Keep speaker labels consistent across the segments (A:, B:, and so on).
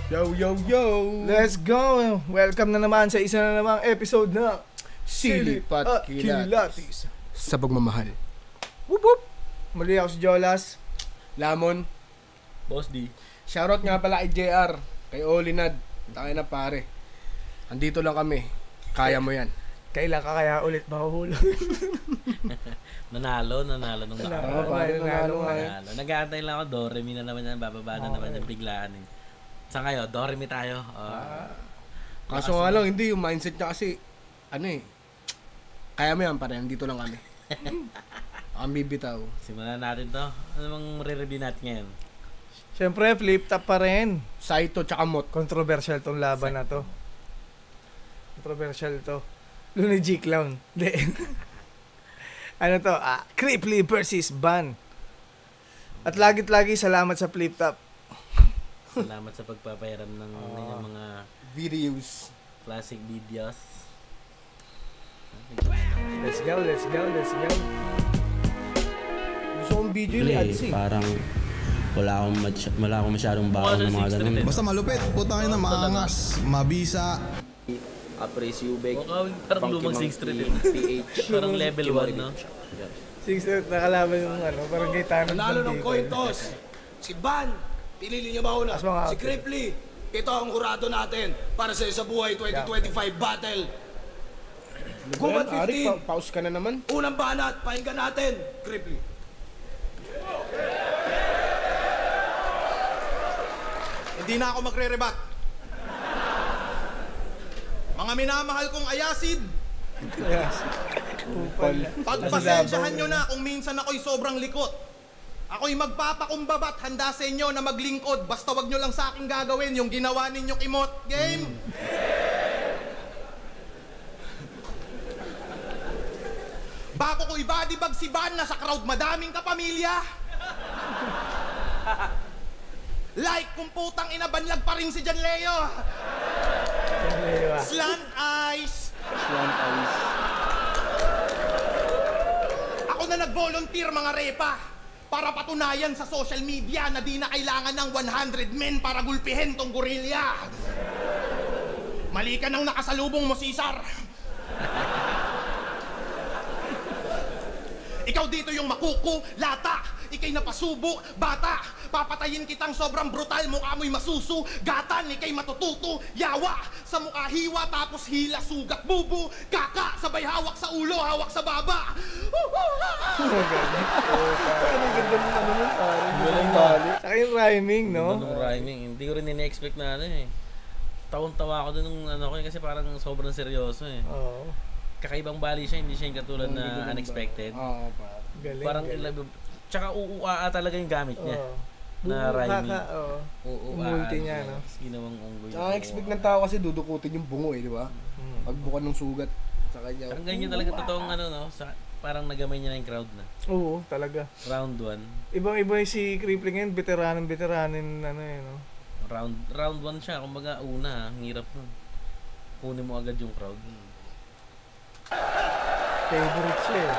A: Yo, yo, yo!
B: Let's go! Welcome na naman sa isa na namang episode na
A: Silip at Kilatis sa pagmamahal.
B: Whoop whoop! Muli ako si Jolas.
A: Lamon.
C: Boss D.
A: Shoutout nga pala kay JR, kay Olinad. Tayo na pare. Andito lang kami. Kaya mo yan.
B: Kailan ka kaya ulit mahuhulog?
C: Nanalo nung
A: Nanalo.
C: Nag-aantay lang ako, Doremi na naman yan, bababa na naman yung biglaan eh. Saan kayo? Doremi tayo.
A: Kaso nga lang, hindi yung mindset niya kasi, kaya mo yan pare, andito lang kami. Ang bibitaw.
C: Simulan natin to. Ano bang re-review natin ngayon?
B: Siyempre, flip top pa rin.
A: Saito tsaka Mot.
B: Controversial tong laban na to. Controversial to. Looney G Clown. Hindi. Ano to? Cripply versus Ban. At lagi salamat sa flip top.
C: Salamat sa pagpapayaram ng inyong mga
A: Videos.
C: classic videos.
B: Let's go.
A: Gusto kong video yung ads eh.
D: Parang wala akong masyadong bawang ng mga ganun.
E: Basta malupit, putang ina, maangas, mabisa.
F: Apres Ubeg.
C: Parang lumang 6 Street eh. Parang level 1, no?
B: 6 nakalaban yung parang gaytanan.
G: Nanalo ng coin toss. Si Ban, pinili niya ba una? Si Cripply, ito ang hurado natin para sa Isa Buhay 2025 battle. Gubat 15.
A: Pause ka na naman.
G: Unang banat, pakinggan natin, Cripply.
E: Hindi na ako magre-rebat. Mga minamahal kong ayasid, pagpasensyahan nyo na kung minsan ako'y sobrang likot. Ako'y magpapakumbaba at handa sa inyo na maglingkod. Basta wag nyo lang sa akin gagawin yung ginawa ninyong imot. Game! Bako ko ibadibag si Van na sa crowd madaming kapamilya. Like kung putang inabanlag pa rin si John Leo. Slant eyes. Ako na nag-volunteer mga repa para patunayan sa social media na di na kailangan ng 100 men para gulpihin tong gorilya. Mali ka nang nakasalubong mo, Cesar. Ikaw dito yung makuku, lata. Ikay napasubo, bata. Papatayin kitang sobrang brutal, mukha mo'y masusu. Gatan, ikay matututo, yawa. Sa mukha hiwa, tapos hila, sugat, bubu. Kaka, sabay hawak sa ulo, hawak sa baba.
B: Saka yung rhyming, no?
C: Anong rhyming? Hindi ko rin ini-expect na Tawang-tawa ako dun nung kasi parang sobrang seryoso eh.
B: Oo.
C: Kakaibang bali siya, hindi siya yung katulad na unexpected.
A: Oo, pare.
B: Galing.
C: Parang tsaka uuaa talaga yung gamit niya. Na rhyming.
B: Umulti niya, no?
C: Tapos ginawang unggoy.
A: Ang expect ng tao kasi dudukutin yung bungo di ba? Pagbukan ng sugat sa kanya.
C: Ang ganyan talaga totoong parang nagamay niya na yung crowd na.
B: Oo, talaga.
C: Round 1.
B: Ibang-iba si Crippling ngayon, veteranin, no?
C: Round 1 siya, kumbaga una, ang hirap nun. Kunin mo agad yung crowd.
B: Favorite siya eh.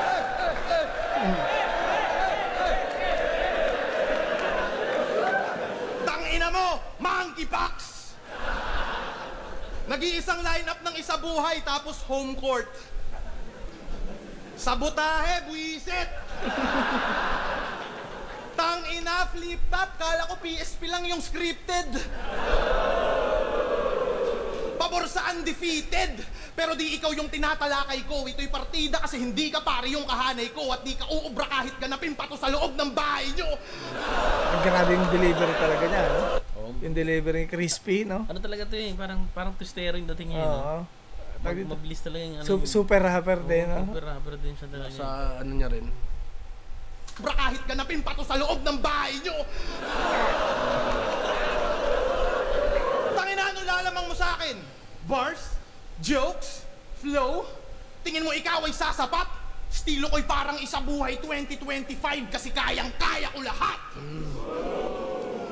E: Tangina mo, monkeypox! Nag-iisang lineup ng Isa Buhay tapos home court. Sabotahe, buwisit! Tangina, flip top, kala ko PSP lang yung scripted. Pabor sa undefeated. Pero di ikaw yung tinatalakay ko. Ito'y partida kasi hindi ka pare yung kahanay ko at di ka uubra kahit ganapin pa to sa loob ng bahay nyo.
B: Ang grabe yung delivery talaga niya, no? Yung delivery crispy, no?
C: Ano talaga to parang twistero yung dating niya, no? Mabilis talaga yung
B: super rapper din, no?
C: Super rapper din siya talaga.
A: Sa niya rin.
E: Uubra kahit ganapin pa to sa loob ng bahay nyo. Tangina, ano lalamang mo sa akin? Bars? Jokes? Flow? Tingin mo ikaw ay sasapat? Estilo ko'y parang Isa Buhay 2025 kasi kayang-kaya ko lahat.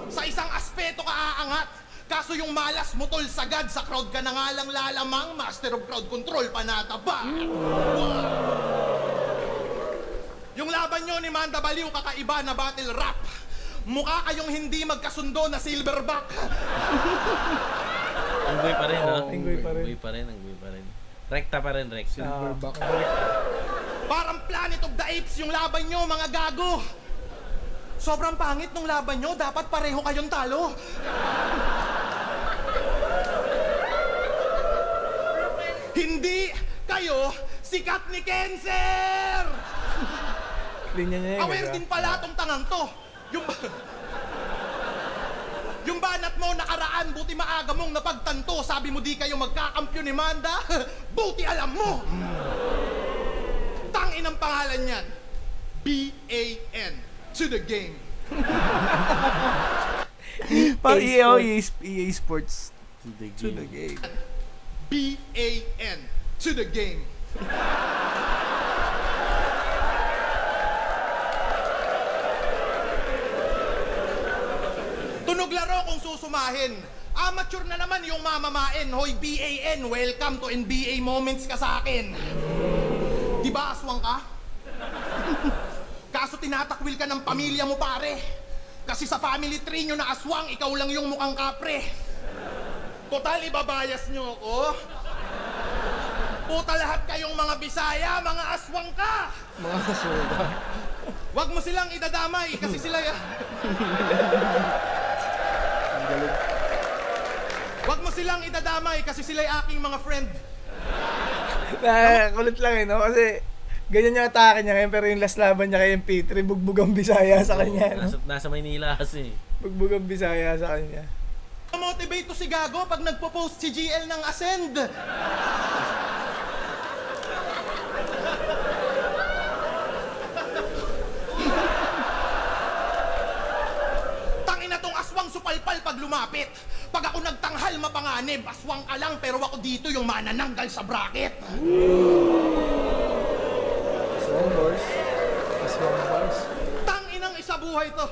E: Sa isang aspeto ka aangat. Kaso yung malas mo tol sagad sa crowd ka na nga lang lalamang. Master of crowd control panataba. Yung laban nyo ni Manda Baliw kakaiba na battle rap. mukha kayong hindi magkasundo na silverback.
C: Unggoy pa rin, no?
B: Unggoy pa rin.
C: Unggoy pa rin. Rekta pa rin, rekta.
A: Silverback.
E: Parang Planet of the Apes yung laban nyo, mga gago. Sobrang pangit nung laban nyo, dapat pareho kayong talo. Hindi kayo sikat ni Cancer!
B: Linya niya
E: Aware din pala tong tangang to. Yung banat mo nakaraan, buti maaga mong napagtanto. Sabi mo di kayo magkakampyon ni Manda. Buti alam mo. Tangin ang pangalan niyan. B-A-N. To the game.
B: Pang EA Sports
C: To the game.
B: game.
E: B-A-N. To the game. Tunog laro kung susumahin. Amateur na naman yung mamamain. Hoy, BAN, welcome to NBA Moments ka sa akin. Di ba aswang ka? Kaso tinatakwil ka ng pamilya mo, pare. Kasi sa family tree nyo na aswang, ikaw lang yung mukhang kapre. Total, ibabayas nyo ako. Puta lahat kayong mga Bisaya, mga aswang ka!
A: Mga suga.
E: Wag mo silang idadamay kasi sila... Wag mo silang idadamay kasi sila aking mga friend.
B: Kulit lang no? Kasi ganyan yung atake niya ngayon, pero yung last laban niya kay MP3, bugbugang Bisaya sa kanya. No?
C: Nasa Maynila kasi.
B: Bugbugang Bisaya sa kanya.
E: Motivate to si Gago pag nagpo-post si GL ng Ascend. Tangin na tong aswang supalpal pag lumapit. Pag ako nagtanghal mapanganib, aswang ka lang pero ako dito yung manananggal sa bracket.
A: Aswang bars. Aswang bars.
E: Tanginang isa buhay to.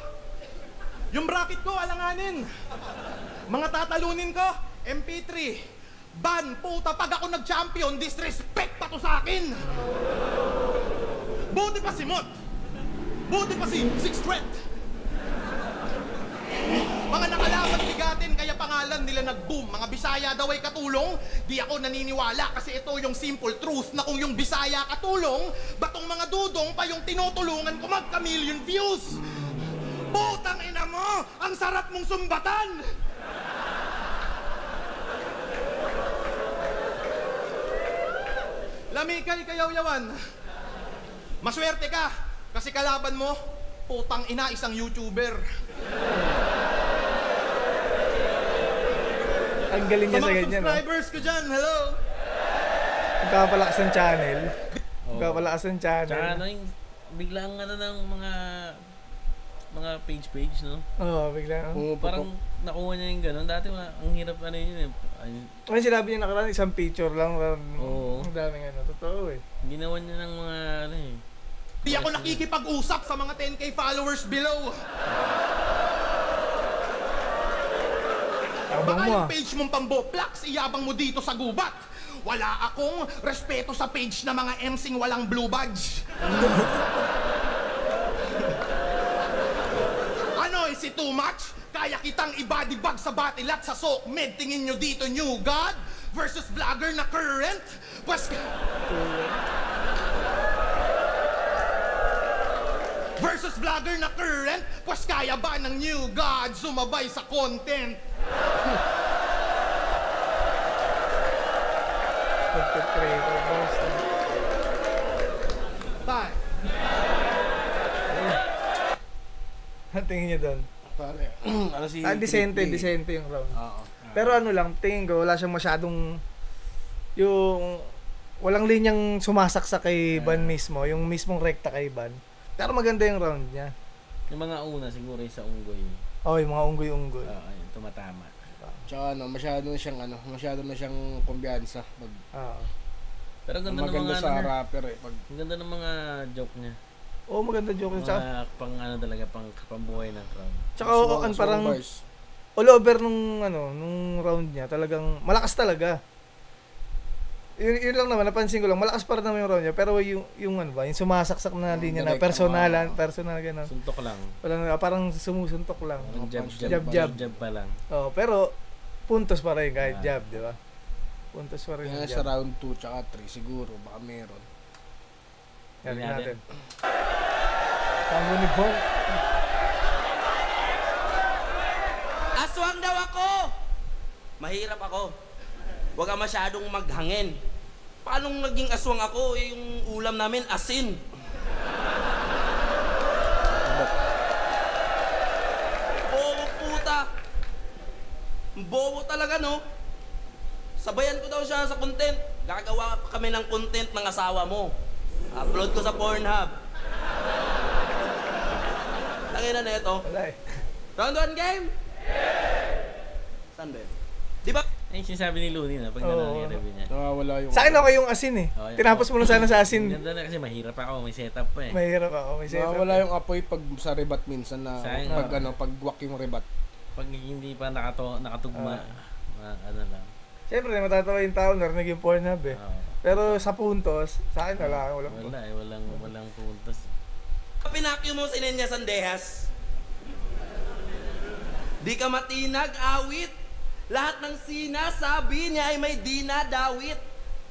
E: Yung bracket ko, alanganin. Mga tatalunin ko, MP3. Ban, puta, pag ako nag-champion, disrespect pa to sa akin. Buti pa si Mot. Buti pa si Six Strength. Mga nakalaban bigatin, kaya pangalan nila nag-boom. Mga Bisaya daw ay katulong. Di ako naniniwala kasi ito yung simple truth na kung yung Bisaya katulong, batong mga dudong pa yung tinutulungan ko magka-million views. Putang ina mo! Ang sarap mong sumbatan! Lamikay kayaw-yawan. Maswerte ka kasi kalaban mo, putang ina, isang YouTuber.
B: Ang galing niya
E: Sa
B: sa
E: mga
B: ganyan.
E: subscribers ko dyan, hello!
B: Magkapalakas ng channel. Magkapalakas ng channel.
C: Tsaka ano yung biglang ng mga page, no?
B: Oo, bigla.
C: Parang nakuha niya yung gano'n. Dati ang hirap yun eh.
B: Ano sinabi niya nakaraan, isang picture lang.
C: Oo.
B: Ang daming totoo eh.
C: Ginawa niya ng mga
E: Di ako nakikipag-usap sa mga 10K followers below.
B: Abang
E: Baka
B: mo
E: yung page mong pamboplax, iyabang mo dito sa gubat. Wala akong respeto sa page na mga MCing walang blue badge. Ano, is it too much? Kaya kitang ibadibag sa batilat sa SOCMED. Tingin nyo dito, New God versus vlogger na current? Pues... versus vlogger na current? Pues kaya ba ng New God sumabay sa content?
B: Content creator, boss.
E: Tay.
B: Ang tingin niya doon?
A: Pare, ano si...
B: Decente yung round.
A: Oo.
B: Pero ano lang, tingin ko, wala siyang masyadong yung walang linyang sumasaksak kay Ban mismo, yung mismong rekta kay Ban. Pero maganda yung round niya.
C: yung mga una siguro yung sa unggoy.
B: Oh, yung mga unggoy-unggoy.
C: Ayun, tumatama.
A: Tsaka masyado na siyang kumbiyansa.
C: Pero ganda ng
A: maganda
C: mga
A: sa rapper eh.
C: Ang ganda ng mga joke niya.
B: Oo, maganda joke niya.
C: Mga pang talaga, pang kapambuhay ng crowd.
B: Tsaka parang all over nung round niya, talagang malakas talaga. Yun lang naman, napansin ko lang, malakas pa rin naman yung raw niya, pero yung ano ba, yung sumasaksak na linya na
A: direct
B: personal gano'n.
C: Suntok lang.
B: Parang sumusuntok lang.
C: Jab pa lang.
B: Oh, pero puntos pa rin kahit jab, di ba? Puntos pa rin
A: Kaya
B: yung
A: sa
B: jab.
A: round 2 tsaka 3 siguro, baka meron.
B: Yan
C: Tingnan
B: natin. Tango ni Bong.
F: Aswang daw ako! Mahirap ako. Huwag ka masyadong maghangin. Paano naging aswang ako? Eh, yung ulam namin, asin. Bobo puta. Bobo talaga, no? Sabayan ko daw siya sa content. Gagawa pa kami ng content ng asawa mo. Upload ko sa Pornhub. Tangina na ito.
B: Wala eh.
F: Round 1 game? Saan ba yun? Di ba?
C: Ay, sinasabi ni Looney na pag nangyari niya.
A: Nawawala yung...
B: Sa akin ako yung asin eh.
C: Oh, yan.
B: Tinapos mo na sana sa asin.
C: Ganda na kasi mahirap ako, may setup pa eh.
B: Mahirap ako, may setup.
A: Nawawala yung apoy pag sa rebat minsan na
C: Sayang.
A: pag gwak yung rebat.
C: Pag hindi pa nakatugma, ano lang.
B: Siyempre, matatawa yung tao, narinig yung Pornhub eh.
C: Oo.
B: Pero sa puntos, sa akin wala.
C: Walang puntos.
F: Pinakyo mo si Nenya Sandehas. Di ka matinag, awit. Lahat ng sinasabi niya ay may dinadawit.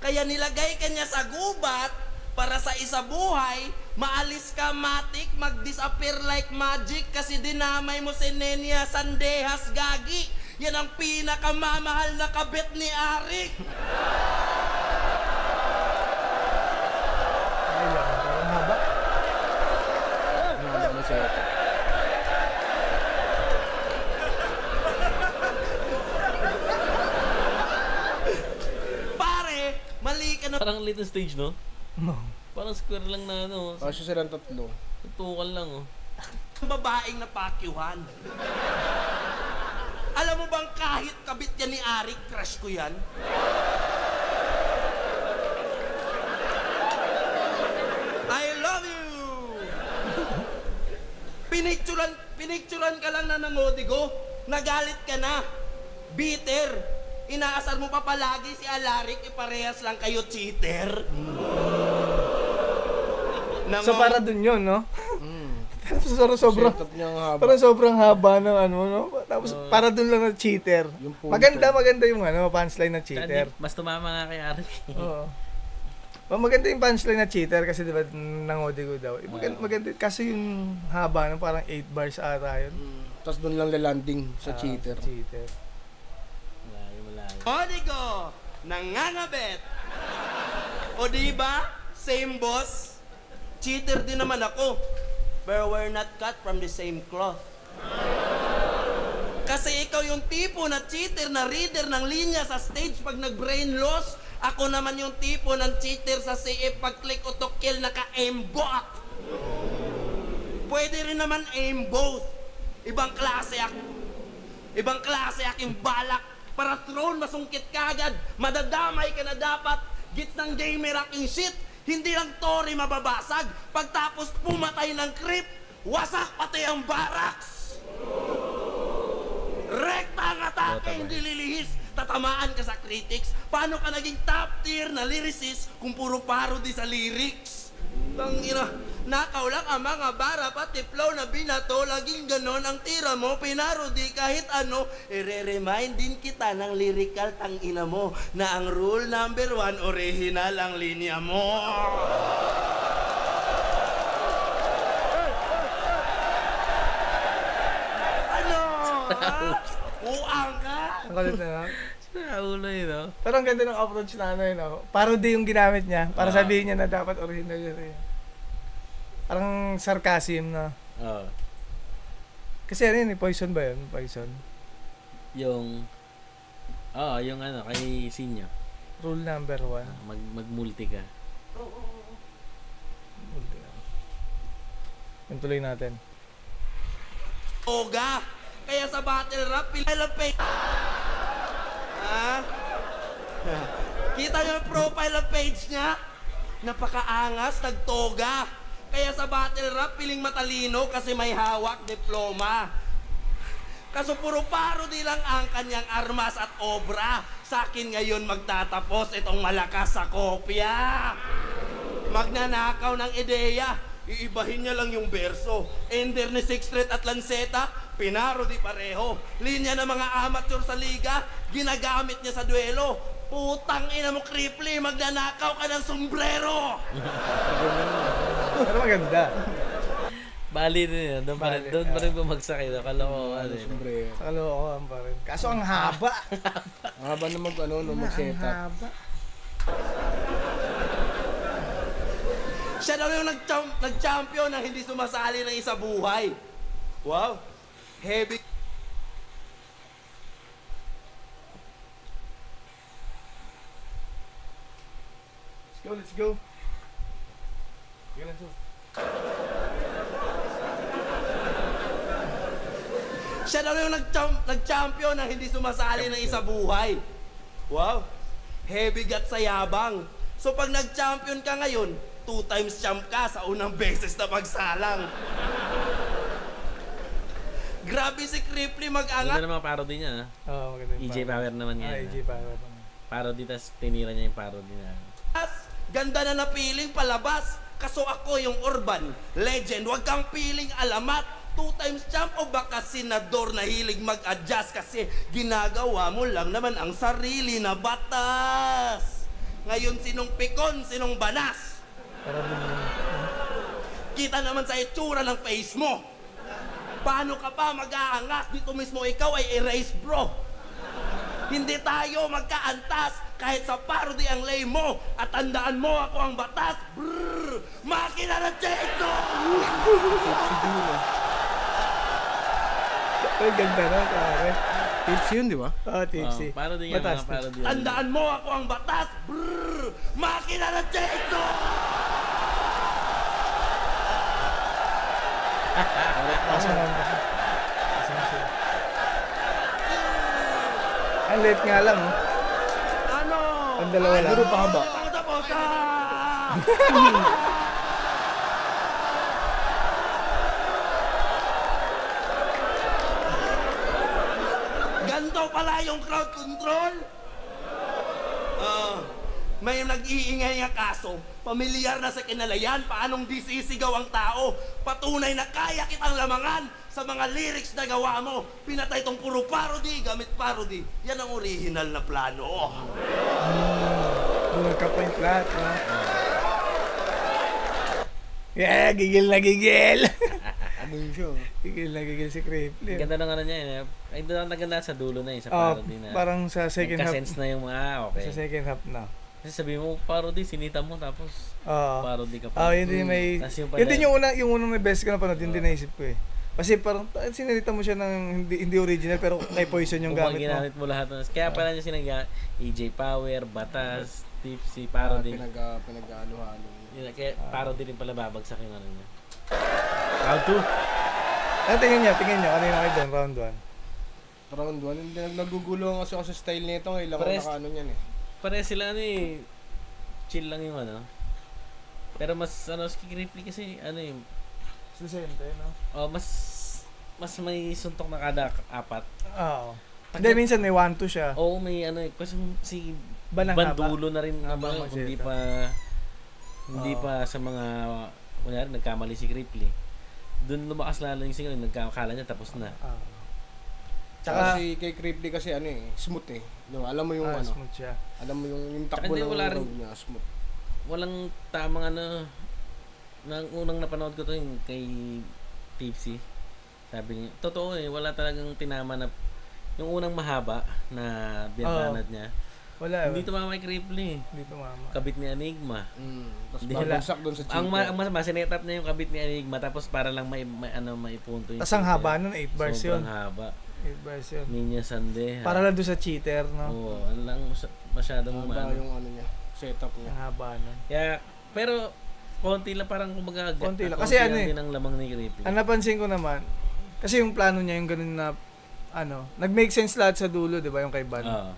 F: Kaya nilagay ka niya sa gubat para sa isa buhay, maalis ka matik, mag-disappear like magic kasi dinamay mo si Nenya Sandehas, gagi. Yan ang pinakamamahal na kabit ni Arik.
B: Ay lang, parang haba.
A: Nawawala na siya.
F: Pare, mali ka na.
C: Parang little stage, no?
B: No.
C: Parang square lang na ano.
A: Kasi silang tatlo.
C: Tutukan lang, oh.
F: Babaeng napakyuhan. Alam mo bang kahit kabit yan ni Arik, crush ko yan? I love you! Pinicturan ka lang na nangodigo. Nagalit ka na. Bitter. Inaasar mo pa palagi si Alarik, iparehas lang kayo cheater.
B: So para dun yun, no? Tapos sobrang
A: Setup niya ang haba.
B: parang sobrang haba ng ano, no? Tapos para dun lang ng cheater.
A: Yung punto.
B: Maganda yung ano, punchline ng cheater.
C: Mas tumama nga kay Arik.
B: Oo. Maganda yung punchline na cheater kasi diba nangodi ko daw. Maganda kasi yung haba ng parang 8 bars ata yun.
A: Tapos doon lang lalanding sa cheater.
B: Cheater.
C: Malayo.
F: Odigo, nangangabet. O diba? Same boss. Cheater din naman ako. But we're not cut from the same cloth. Kasi ikaw yung tipo na cheater na reader ng linya sa stage pag nag-brain loss. Ako naman yung tipo ng cheater sa CF pag click o to kill naka-aimbot. Pwede rin naman aim both. Ibang klase aking balak. Para throne masungkit ka agad. Madadamay ka na dapat. Gits ng gamer aking shit. Hindi lang Tori mababasag. Pagtapos pumatay ng creep, wasak pati ang barracks. Rekta ang atake, hindi lilihis. Tatamaan ka sa critics. Paano ka naging top tier na lyricist kung puro parody sa lyrics? Tangina, nakaw lang ang mga bara pati flow na binato. Laging ganon ang tira mo, pinarody kahit ano. I-remind din kita ng lyrical tangina mo na ang rule number 1, original ang linya mo. Ano? Uang ka?
B: Ang kulit na lang.
C: Naulo yun, no?
B: Pero ang ganda ng approach na ano yun, no? Parody yung ginamit niya. Para sabihin niya na dapat original yun. Parang sarcasm na.
C: Oo.
B: Kasi ano yun, Poison ba yun? Poison.
C: Yung ano, kay Sinyo.
B: Rule number 1.
C: Mag-multi ka.
B: Yung tuloy natin.
F: Oga! Kaya sa battle rap, pinalapay. Ha? Kita niyo yung profile of page niya? Napakaangas, nagtoga. Kaya sa battle rap, piling matalino kasi may hawak diploma. Kaso puro parody lang ang kanyang armas at obra. Sa akin ngayon magtatapos itong malakas sa kopya. Magnanakaw ng ideya, iibahin niya lang yung berso. Ender ni Sixth Street at Lanceta, pinarody pareho. Linya ng mga amateur sa liga, ginagamit niya sa duelo. Putang ina mo, Cripply, magnanakaw ka ng sombrero!
B: Pero maganda.
C: Bali din yun. Doon pa rin bumagsak yun. Kalokohan eh.
A: Siyempre.
B: Sa kalokohan pa rin. Kaso ang haba.
A: Ang haba na mag-set up.
F: Siya daw yung nag-champion na hindi sumasali ng isa buhay. Wow. Heavy.
A: Let's go. Let's go.
F: Siya daw yung nag-champion na hindi sumasali ng isa buhay. Wow. Heavy gut sa yabang. So pag nag-champion ka ngayon, 2 times champ ka sa unang beses na pagsalang. Grabe si Cripply mag-angat.
C: Ganda naman parody niya.
B: Oo, maganda yung
C: EJ Power naman yan.
B: EJ Power.
C: Parody, tas tinira niya yung parody niya.
F: Ganda na napiling palabas. Kaso ako yung urban legend. Huwag kang piling alamat. 2 times champ o baka senador na hilig mag-adjust kasi ginagawa mo lang naman ang sarili na batas. Ngayon sinong pikon, sinong banas? Kita naman sa itsura ng face mo. Paano ka pa mag-aangas? Dito mismo ikaw ay erase bro. Hindi tayo magkaantas kahit sa parody ang lay mo. At tandaan mo ako ang batas. Brrr! Makina na Cheto!
B: Ay, ganda na, pare.
A: Tips yun, di ba?
B: Oo, tipsy.
C: Parody nga mga parody.
F: Tandaan mo ako ang batas. Brrr! Makina na Cheto!
B: Kaso nga. Ang late nga lang, oh.
F: Ano?
B: Ang dalawa lang.
A: Guro pa haba.
F: Tapos Ganto pala yung crowd control. May nag-iingay nga kaso. Pamilyar na sa kinalayan, paanong di sisigaw ang tao. Patunay na kaya kitang lamangan sa mga lyrics na gawa mo. Pinatay tong puro parody, gamit parody. Yan ang original na plano.
B: Doon nagka-point lahat, no? Yeah, gigil na gigil.
A: Ano yung show?
B: Gigil na gigil si Cripply.
C: Ganda ng ano niya eh. Ay, doon ang naganda sa dulo na eh. Sa
B: Oh,
C: parody na.
B: parang sa second half.
C: Nagka-sense na yung mga okay.
B: Sa second half na.
C: Kasi sabi mo, parody, sinita mo, tapos parody ka pa.
B: Yun din may...
C: Tas yung
B: Yun din yung unang may best ko na panood, yun din naisip ko eh. Kasi parang sinalita mo siya ng hindi original pero kay Poison yung gamit mo.
C: Ginamit mo lahat. Kaya pala niya sinagya EJ Power, Batas, Tipsy, parody.
A: Pinag-halo-halo.
C: Kaya parody rin pala babagsak yung ano niya.
A: Round 2.
B: Tingin niyo, kanina kayo doon, round 1.
A: Round 1. Hindi nagugulo kasi ako sa style nito. Ngayon lang ako nakaano niyan eh.
C: Pare sila ano eh, chill lang yung ano. Pero mas ano, si Cripply kasi ano eh,
B: Sisente, no?
C: mas may suntok na kada apat.
B: Oo. Hindi, minsan may 1-2 siya.
C: Oo, may ano eh, kasi si
B: Banang
C: Bandulo na rin
B: Habang
C: naman, hindi
B: magseta.
C: pa sa mga, kunyari nagkamali si Cripply. Doon lumakas lalo yung sigaw, nagkakala niya tapos na.
A: Tsaka si kay Cripply kasi ano eh, smooth eh. Diba? Alam mo yung ano,
B: smooth siya.
A: alam mo yung takbo
C: Hindi,
A: ng
C: wala rin.
A: round niya, smooth.
C: Walang tamang ano, nang unang napanood ko to yung kay Tipsy. Sabi niya, totoo eh, wala talagang tinama na, yung unang mahaba na binabanat niya.
B: Wala.
C: Hindi tumama kay Cripply.
B: Hindi tumama.
C: Kabit ni Enigma.
A: Tapos
C: Hindi.
A: babagsak doon sa
C: Ang
A: cheater.
C: mas sinetap niya yung kabit ni Enigma tapos para lang may punto yung
B: Tapos ang
C: cheater.
B: haba nun, 8 bars yun.
C: Sobrang haba.
B: 8 bars yun.
C: Ninya Sande.
B: Para lang doon sa cheater, no?
C: Oo, ano lang masyadong
A: Haba
C: umano.
A: yung ano niya, setup niya.
B: Ang haba nun.
C: Kaya, pero konti lang parang kumbaga
B: Konti lang. Kasi ano eh,
C: din ang lamang ni Cripply.
B: ang napansin ko naman, kasi yung plano niya yung ganun na, nag-make sense lahat sa dulo, di ba, yung kay Ban.
C: Oo.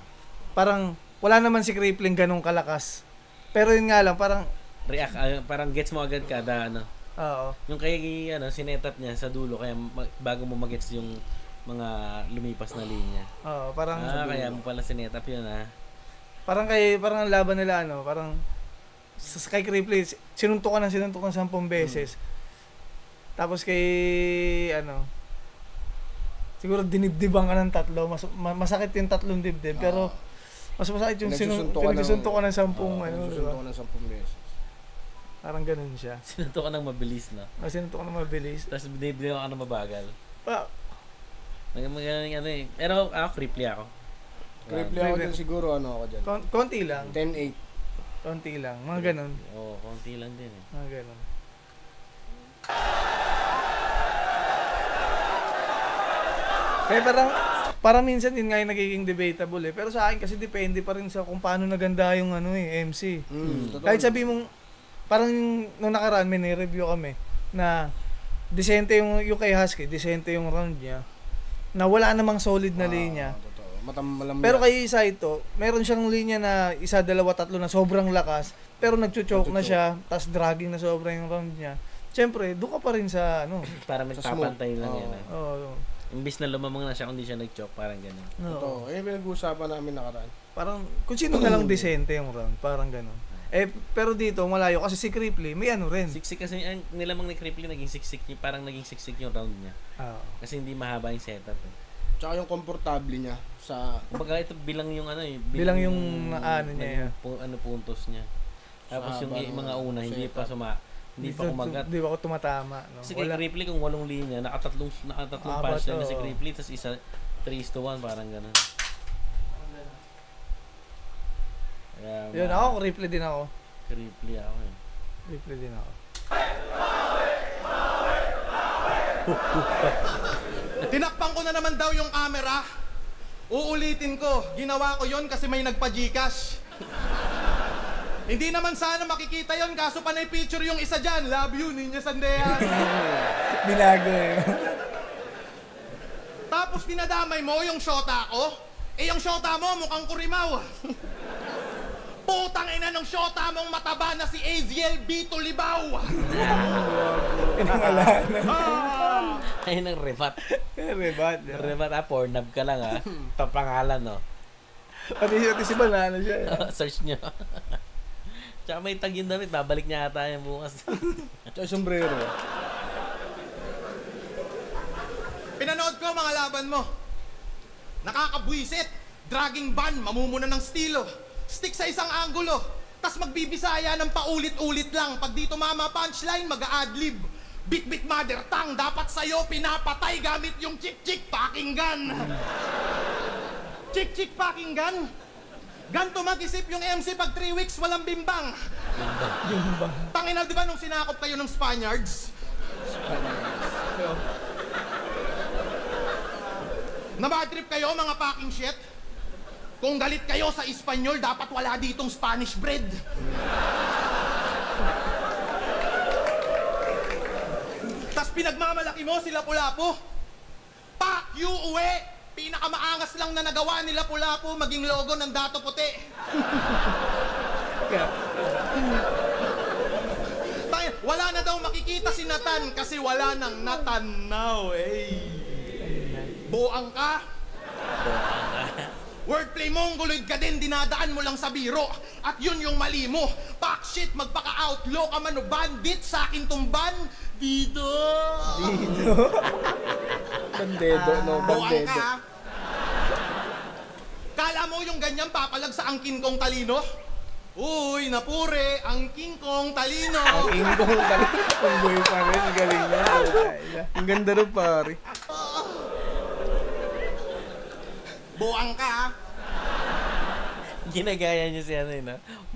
B: Parang, wala naman si Cripply ganung kalakas. Pero yun nga lang, parang,
C: Parang gets mo agad kada ano.
B: oo.
C: Yung kay sinetap niya sa dulo kaya bago mo magets yung mga lumipas na linya.
B: Oo, parang
C: Kaya mo pala sinetap yun
B: parang ang laban nila parang kay Cripply sinuntukan 10 beses. Tapos kay siguro dinibdiban ka ng 3, masakit yung 3 dibdib pero mas masakit yung sinuntukan ng 10 diba?
A: Sinuntukan ng 10 beses.
B: Parang ganun siya.
C: Sinuntukan ng mabilis, no?
B: Sinuntukan ng mabilis.
C: Tapos binibigyan ka ng mabagal.
B: Well,
C: Pero Cripply ako.
A: Cripply ako din siguro, ako dyan.
B: Konti lang.
A: 10-8.
B: Konti lang. Mga ganun.
C: Oo, konti lang din
B: Mga ganun. Kaya parang minsan din nga yung nagiging debatable Pero sa akin kasi depende pa rin sa kung paano naganda yung MC. Kahit sabi mong, parang nung nakaraan may review kami na decente yung kay Husky, decente yung round niya. Na wala namang solid na linya. Pero kay Saito, meron siyang linya na 1, 2, 3 na sobrang lakas, pero nagcho-choke na siya, tas dragging na sobra yung round niya. Siyempre, doon ka pa rin sa
C: Para magpapantay lang yan.
B: Oo.
C: Imbis na lumamang na siya, kundi siya nag-choke, parang gano'n.
A: Totoo. Pinag-uusapan namin nakaraan.
B: Parang, kung sino na lang decente yung round, parang gano'n. Pero dito, malayo, kasi si Cripply, may rin.
C: Siksik kasi, nilamang ni Cripply, naging siksik, parang naging siksik yung round niya. Kasi hindi mahaba yung setup
A: Tsaka yung komportable niya sa...
C: Kumbaga ito bilang yung
B: bilang yung niya.
C: Puntos niya. Tapos yung mga una, hindi pa kumagat.
B: Hindi pa ako tumatama.
C: Kasi kay Cripply, kung 8 linya, nakatatlong punch lang si Cripply, tapos 3-1, parang gano'n.
B: Yun ako, Cripply din ako.
C: Cripply ako
B: Cripply din ako.
E: Tinakpan ko na naman daw yung camera. Uulitin ko, ginawa ko yon kasi may nagpa-Gcash. Hindi naman sana makikita yon kaso panay picture yung isa dyan. Love you, Niña Sandean.
B: Binago
E: Tapos dinadamay mo yung shota ko. Yung shota mo mukhang kurimaw. Putang ina ng shota mong mataba na si Aziel Bito Libaw.
C: Ayun ang rebat.
B: Rebat.
C: Pornhub ka lang Papangalan
B: Pati si Banana siya.
C: Search nyo. Tsaka may tag yung damit, babalik niya ata yan bukas.
A: Tsaka sombrero.
E: Pinanood ko mga laban mo. Nakakabwisit. Dragging ban, mamumuna ng stilo. Stick sa isang angulo. Tas magbibisaya ng paulit-ulit lang. Pag dito mama punchline, mag-a-adlib. Bit-bit mother tongue, dapat sa'yo pinapatay gamit yung chick-chick packing gun. Chick-chick packing gun? Ganto mag-isip yung MC pag 3 weeks walang bimbang. Tangina, di ba nung sinakop kayo ng Spaniards? Na bad trip kayo mga packing shit? Kung galit kayo sa Espanyol, dapat wala ditong Spanish bread. Tas pinagmamalaki mo sila Lapu-Lapu. Pak you uwi! Pinakamaangas lang na nagawa ni Lapu-Lapu maging logo ng Dato Puti. Wala na daw makikita si Nathan kasi wala nang natanaw Buang ka? Wordplay mong guloy ka din, dinadaan mo lang sa biro. At yun yung mali mo. Pack shit, magpaka-outlaw ka man o bandit, sa akin tumban. Dido.
A: Bandedo, no?
E: Buang
A: Bandedo.
E: ka. Kala mo yung ganyan papalag sa angkin kong talino? Uy, napure, angkin kong talino.
A: Ang kong talino.
B: Ang boy pa rin, galing na.
A: Ang ganda rin pare.
E: Buang ka.
C: Ginagaya niya si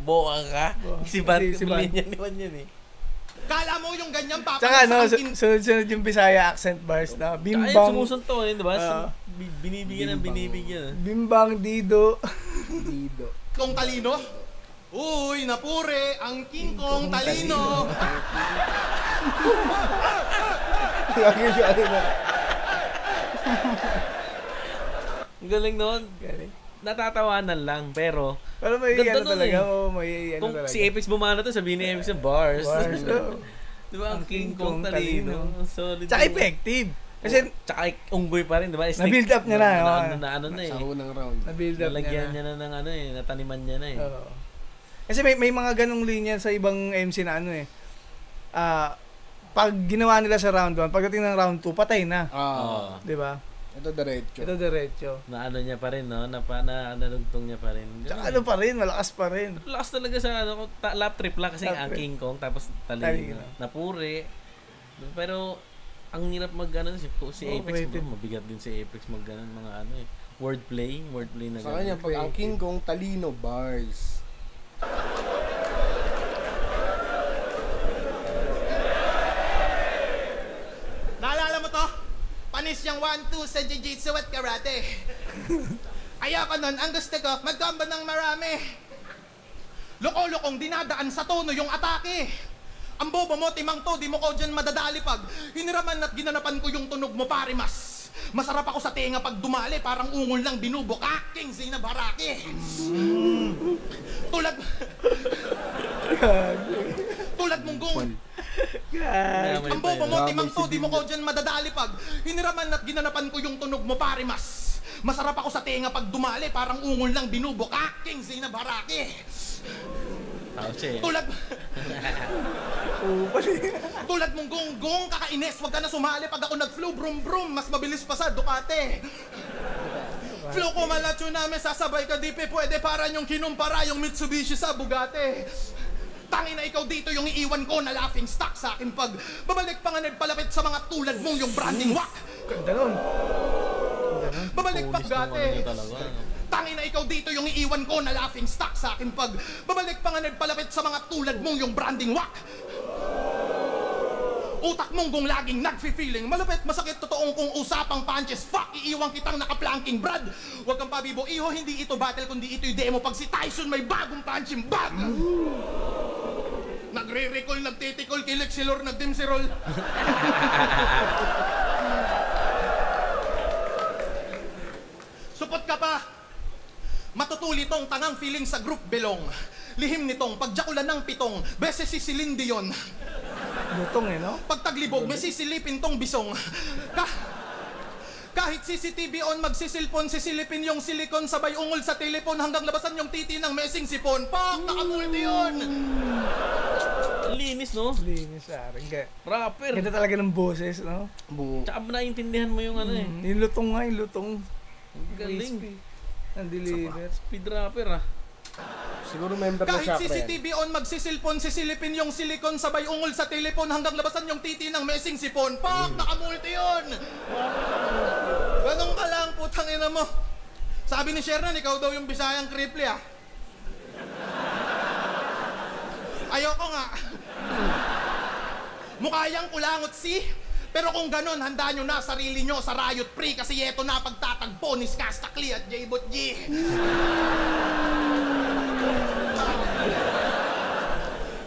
C: Boang ka. Si Bat, linya naman yan
E: Kala mo yung ganyan papalag
B: Tsaka
E: sa angkin.
B: sunod-sunod yung Bisaya accent bars na bimbang.
C: Ay, sumusunto di ba? Binibigyan.
B: Bimbang Dido.
A: Dido.
E: Kong talino? Uy, napure, angkin kong talino.
A: Lagi siya
C: Ang galing noon. Natatawanan lang, pero
B: may
C: ganda
B: ano talaga.
C: may
B: ano
C: kung
B: talaga.
C: si Apex bumana to, sabihin ni Apex bars.
B: Bars.
C: Di ba? Ang king kong talino. Solid.
B: Tsaka effective. Kasi
C: Tsaka unggoy pa rin, di ba?
B: na-build up niya na.
C: Ano na
A: Sa
C: eh.
A: unang round.
B: Na-build up
C: Nalagyan
B: niya
C: niya na ng ano eh, nataniman niya na eh.
B: Oo. Kasi may mga ganong linya sa ibang MC na ano eh. Pag ginawa nila sa round 1, pagdating ng round 2, patay na.
C: Oo.
B: Di ba?
A: Ito diretso.
B: Ito diretso.
C: Na ano niya pa rin, no? Nalugtong niya pa rin.
B: Tsaka ano pa rin, malakas pa rin.
C: Lakas talaga sa ano, lap trip lang kasi
B: Lap
C: ang
B: trip.
C: King Kong tapos
B: Talino.
C: napuri. Pero ang hirap mag ano si Apex
B: creative.
C: mabigat din si Apex mag ganun, mga ano eh. Wordplay na
A: Sa kanya, pag ang King Kong, talino, bars.
E: Naalala mo to? Panis yung 1-2 sa jiu-jitsu at karate. Ayoko nun, ang gusto ko, mag-combo ng marami. Loko-lokong dinadaan sa tono yung atake. Ang bobo mo, timang to, di mo ko dyan madadali pag hiniraman at ginanapan ko yung tunog mo, pare mas. Masarap ako sa tenga pag dumali, parang ungol lang binubuka. King Zainab Haraki. Tulad mong gung. Ang bobo mo, timang to, di mo ko dyan madadali pag hiniraman at ginanapan ko yung tunog mo, pare mas. Masarap ako sa tenga pag dumali, parang ungol lang binubuka. King Zainab Haraki. Tulad mong gonggong, kakainis, wag ka na sumali pag ako nag-flow, brum brum, mas mabilis pa sa Ducati. Flow ko malatyo namin, sasabay ka di pwede para yung kinumpara yung Mitsubishi sa Bugatti. Tangin na ikaw dito yung iiwan ko na laughing stock sa akin pag babalik pa nga nagpalapit sa mga tulad mong yung branding wak.
B: Ganda nun.
E: Babalik pa gati.
C: talaga.
E: Tangin na ikaw dito yung iiwan ko na laughing stock sa akin pag babalik pa nga nagpalapit sa mga tulad mong yung branding wak. Utak mong kung laging nagfi-feeling malapit, masakit, totoong kung usapang punches. Fuck, iiwan kitang naka-planking, brad. Huwag kang pabibo, iho, hindi ito battle kundi ito'y demo. Pag si Tyson may bagong punching bag. Nagre-recall, nagtitikol, kilik si Lord, nagdimsirol. Supot ka pa. Matutuli tong tangang feeling sa group belong. Lihim nitong pagjakulan ng pitong beses si Celine Dion.
B: Lutong eh, no?
E: Pagtaglibog, may sisilipin tong bisong. Kahit CCTV on, magsisilpon, sisilipin yung silikon, sabay ungol sa telepon hanggang labasan yung titi ng messing sipon. Pak, nakamulti yun!
C: Linis, no?
B: Linis sa akin.
C: Rapper.
B: Ganda talaga ng boses, no?
C: Tsaka naiintindihan mo yung ano eh.
B: Yung lutong nga, yung lutong.
C: Galing.
B: Crispy. Ang deliver.
C: Speed rapper ah.
A: Siguro member na siya,
E: Kahit CCTV on, magsisilpon, sisilipin yung silikon, sabay ungol sa telepon hanggang labasan yung titi ng messing sipon. Pak, nakamulti yun! Ganun ka lang, putang ina mo. Sabi ni Shernan, ikaw daw yung Bisayang Kripley ah. Ayoko nga. Mukha yang kulangot si. Pero kung ganon, handa nyo na sarili nyo sa Riot Free kasi eto na pagtatagpo ni Skastakli at J-Bot G.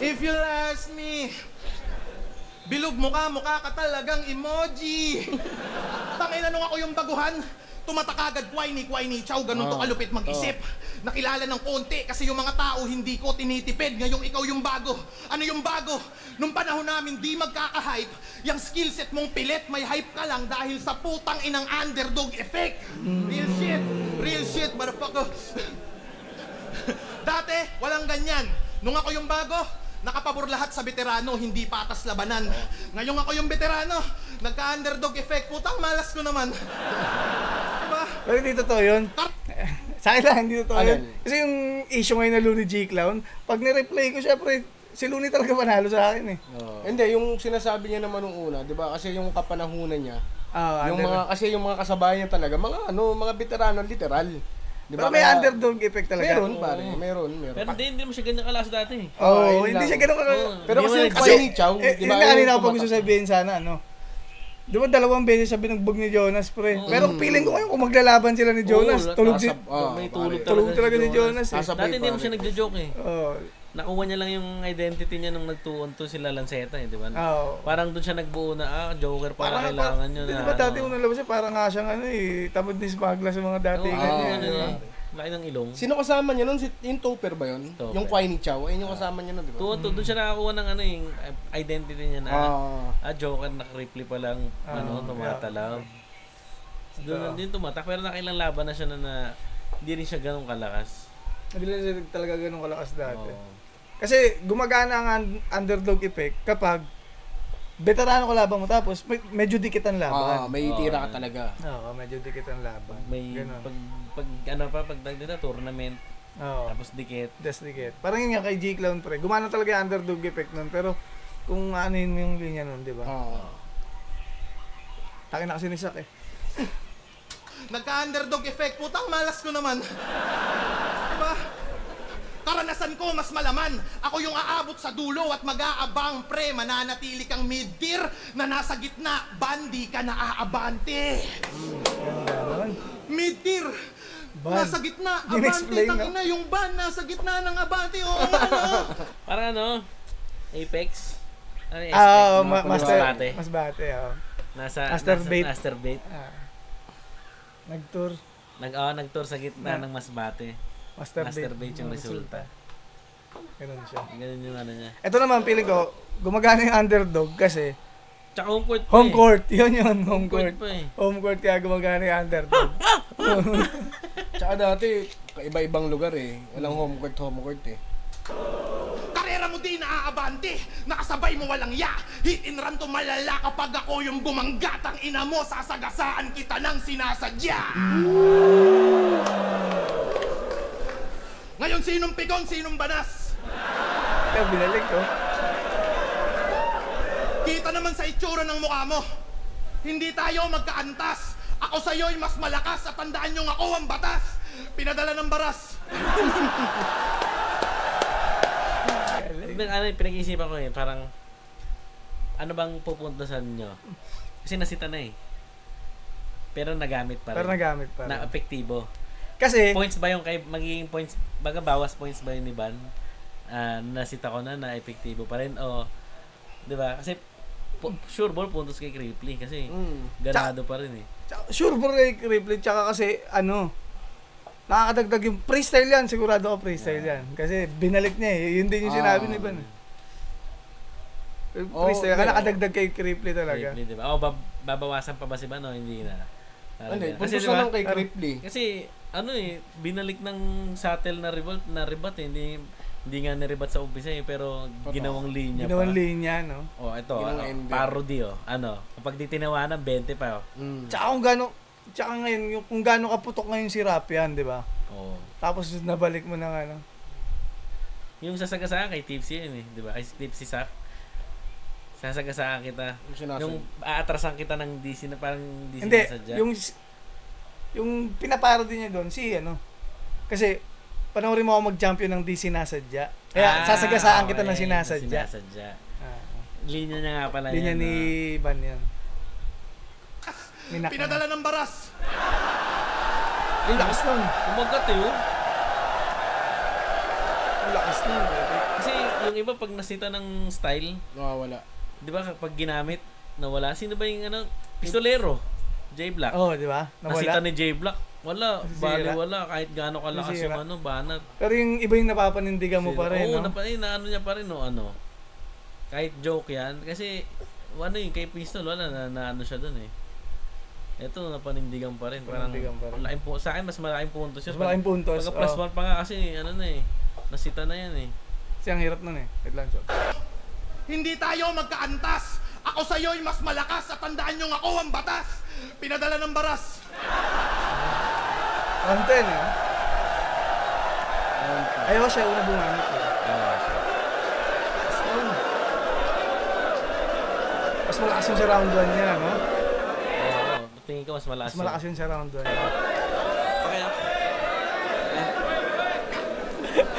E: If you'll ask me, bilog mukha ka talagang emoji. Tangina nung ako yung baguhan, tumatak agad whiny chow, ganun to kalupit mag-isip. Nakilala ng konti kasi yung mga tao hindi ko tinitipid. Ngayong ikaw yung bago. Ano yung bago? Nung panahon namin di magkaka-hype, yung skillset mong pilit, may hype ka lang dahil sa putang inang underdog effect. Real shit, motherfucker. Dati, walang ganyan. Nung ako yung bago, nakapabor lahat sa veterano, hindi patas labanan. Ngayong ako yung veterano, nagka-underdog effect. Putang malas ko naman. Diba?
B: Pero hindi totoo yun. Sa akin lang, hindi totoo yun. Kasi yung issue ngayon na Looney G Clown, pag nireplay ko, syempre, si Looney talaga panalo sa akin eh.
A: Hindi, yung sinasabi niya naman nung una, 'di ba? Kasi yung kapanahunan niya, yung mga kasabayan niya talaga, mga veterano literal. 'Di ba?
B: Pero may underdog effect talaga.
A: Meron pare, meron.
C: Pero hindi mo siya ganyan kalas dati.
B: Hindi siya ganun
A: Pero kasi yung
B: kasi
A: ni Chow,
B: di ba? Kanina ko pa gusto sabihin sana, ano? Di ba 2 beses siya binugbog ni Jonas, pre? Pero feeling ko ngayon kung maglalaban sila ni Jonas, tulog
C: may tulog
B: talaga si Jonas eh.
C: Dati hindi mo siya nagjo-joke eh.
B: Oo.
C: Nakuha niya lang yung identity niya nung nagtuon sila Lanceta eh, di ba?
B: Oo.
C: Parang doon siya nagbuo na, Joker para kailangan nyo na.
B: Di ba dati unang labas siya, parang nga siyang tamad ni Smagla sa mga datingan niya.
C: Laki ng ilong.
A: Sino kasama niya nun? Yung Topper ba yun?
C: Topper.
A: Yung Quiney Chow. Ayun yung kasama niya nun, di ba?
C: Doon siya nakakuha ng yung identity niya na Joker na Ripley pa lang tumatalaw. Doon din tumatak pero nakailang laban na siya na hindi rin siya ganun kalakas.
B: Hindi lang siya talaga ganun kalakas dati.
C: Oo.
B: Kasi gumagana ang underdog effect kapag veterano ka laban mo tapos medyo dikit ang laban.
A: May tira ka talaga.
B: Oo, medyo dikit ang laban.
C: May pag dagdag tournament.
B: Oo.
C: Tapos dikit.
B: Dikit. Parang yun nga kay J-Clown pre. Gumana talaga yung underdog effect nun pero kung ano yun yung linya nun, di ba?
A: Oo.
B: Takin na kasi ni Sak eh.
E: Nagka-underdog effect. Putang malas ko naman. Diba? Karanasan ko mas malaman. Ako yung aabot sa dulo at mag-aabang pre. Mananatili kang mid-tier na nasa gitna. Bandi ka na aabante. Mid-tier. Nasa gitna. Abante. Tangina yung ban. Nasa gitna ng abante. Oo,
C: Parang Apex.
B: Masbate.
C: Nasa Masturbate.
B: Nag-tour.
C: Nag-tour sa gitna ng Masbate. Masturbate yung resulta.
B: Ganun siya.
C: Ganun yung niya.
B: Ito naman, feeling ko, gumagana yung underdog kasi
C: tsaka home court
B: home court. Yun, home court. Home court kaya gumagana yung underdog.
A: Tsaka dati, iba-ibang lugar eh. Walang home court eh.
E: Karera mo din naaabante. Nakasabay mo walang ya. Hit and run to malala kapag ako yung bumanggatang ina mo. Sasagasaan kita ng sinasadya. Ngayon sinong pigon, sinong banas?
B: Kaya binalik ko.
E: Kita naman sa itsura ng mukha mo. Hindi tayo magkaantas. Ako sa'yo'y mas malakas at tandaan niyong ako ang batas. Pinadala ng baras.
C: Pinag-iisipan ko parang ano bang pupuntasan nyo? Kasi nasita na eh. Pero nagamit pa rin. Na epektibo.
B: Kasi
C: points ba yung magiging points, baga bawas points ba yung ni Ban? Nasita ko na epektibo pa rin o 'di ba? Kasi sure ball puntos kay Ripley kasi ganado pa rin eh.
B: Sure ball kay Ripley tsaka kasi nakakadagdag yung freestyle yan. Sigurado ako freestyle yan. Kasi binalik niya eh. Yun din yung sinabi ni Ban. Freestyle. Nakakadagdag kay Ripley talaga.
C: Ripley, diba? Babawasan pa ba si Ban o hindi na?
A: Hindi, puntos na lang kay Ripley.
C: Kasi, binalik ng Shuttle na rebat eh. Hindi nga na-rebat sa umpisa eh. Pero ginawang linya pa.
B: Ginawang linya, no?
C: Ito. Parody kapag di tinawanan, 20 pa
B: Tsaka ngayon, kung gaano kaputok ngayon si Rapian, di ba?
C: Oo.
B: Tapos nabalik mo ng
C: Yung sasagasaan kay Tipsy yun eh, di ba? Kay Tipsy Sak. Sasagasaan kita. Yung aatrasan kita ng DC na parang DC na sadya.
B: Yung pinaparody niya doon, kasi panoorin mo ako mag-champion ng DC na sadya. Kaya sasagasaan kita ng sinasadya.
C: Linya niya nga pala
B: Linya ni Ban yan.
E: Pinadala ng baras.
B: Ang lakas nun.
C: Umagat eh.
B: Ang lakas nun.
C: Kasi yung iba pag nasita ng style,
A: nawawala.
C: Di ba kapag ginamit, nawala. Sino ba yung pistolero? J-Black.
B: Di ba?
C: Nasita ni J-Black. Wala. Wala. Kahit gaano kalakas yung banat.
B: Pero yung iba yung napapanindigan mo pa rin, no?
C: Naano niya pa rin, Kahit joke yan. Kasi, kay pistol, wala na siya dun eh. Ito, napanindigan pa rin. Parang, sa akin, mas malaking puntos yun.
B: Mas malaking puntos.
C: Pagka plus 1 pa nga kasi, nasita na yan eh.
B: Kasi ang hirap nun eh. Wait lang, Chok.
E: Hindi tayo magkaantas. Ako sa'yo'y mas malakas at tandaan niyong ako ang batas. Pinadala ng baras.
B: Anten eh. Ayaw siya, una bumamit eh. Mas malakas yung sa round 1 niya, no?
C: Tingin ko mas malakas.
B: Mas malakas yun sa round 1.
F: Okay na.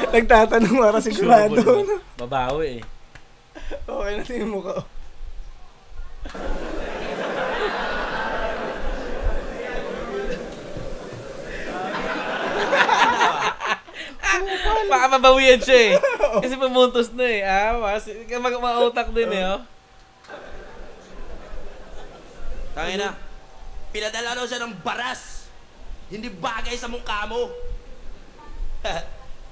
B: Nagtatanong para sigurado.
C: Babawi eh.
B: Okay na tingin mo ko.
C: Baka mabawian siya eh. Kasi pumuntos na eh. Mautak din eh.
F: Tangina. Pinadala daw siya ng baras. Hindi bagay sa mukha mo.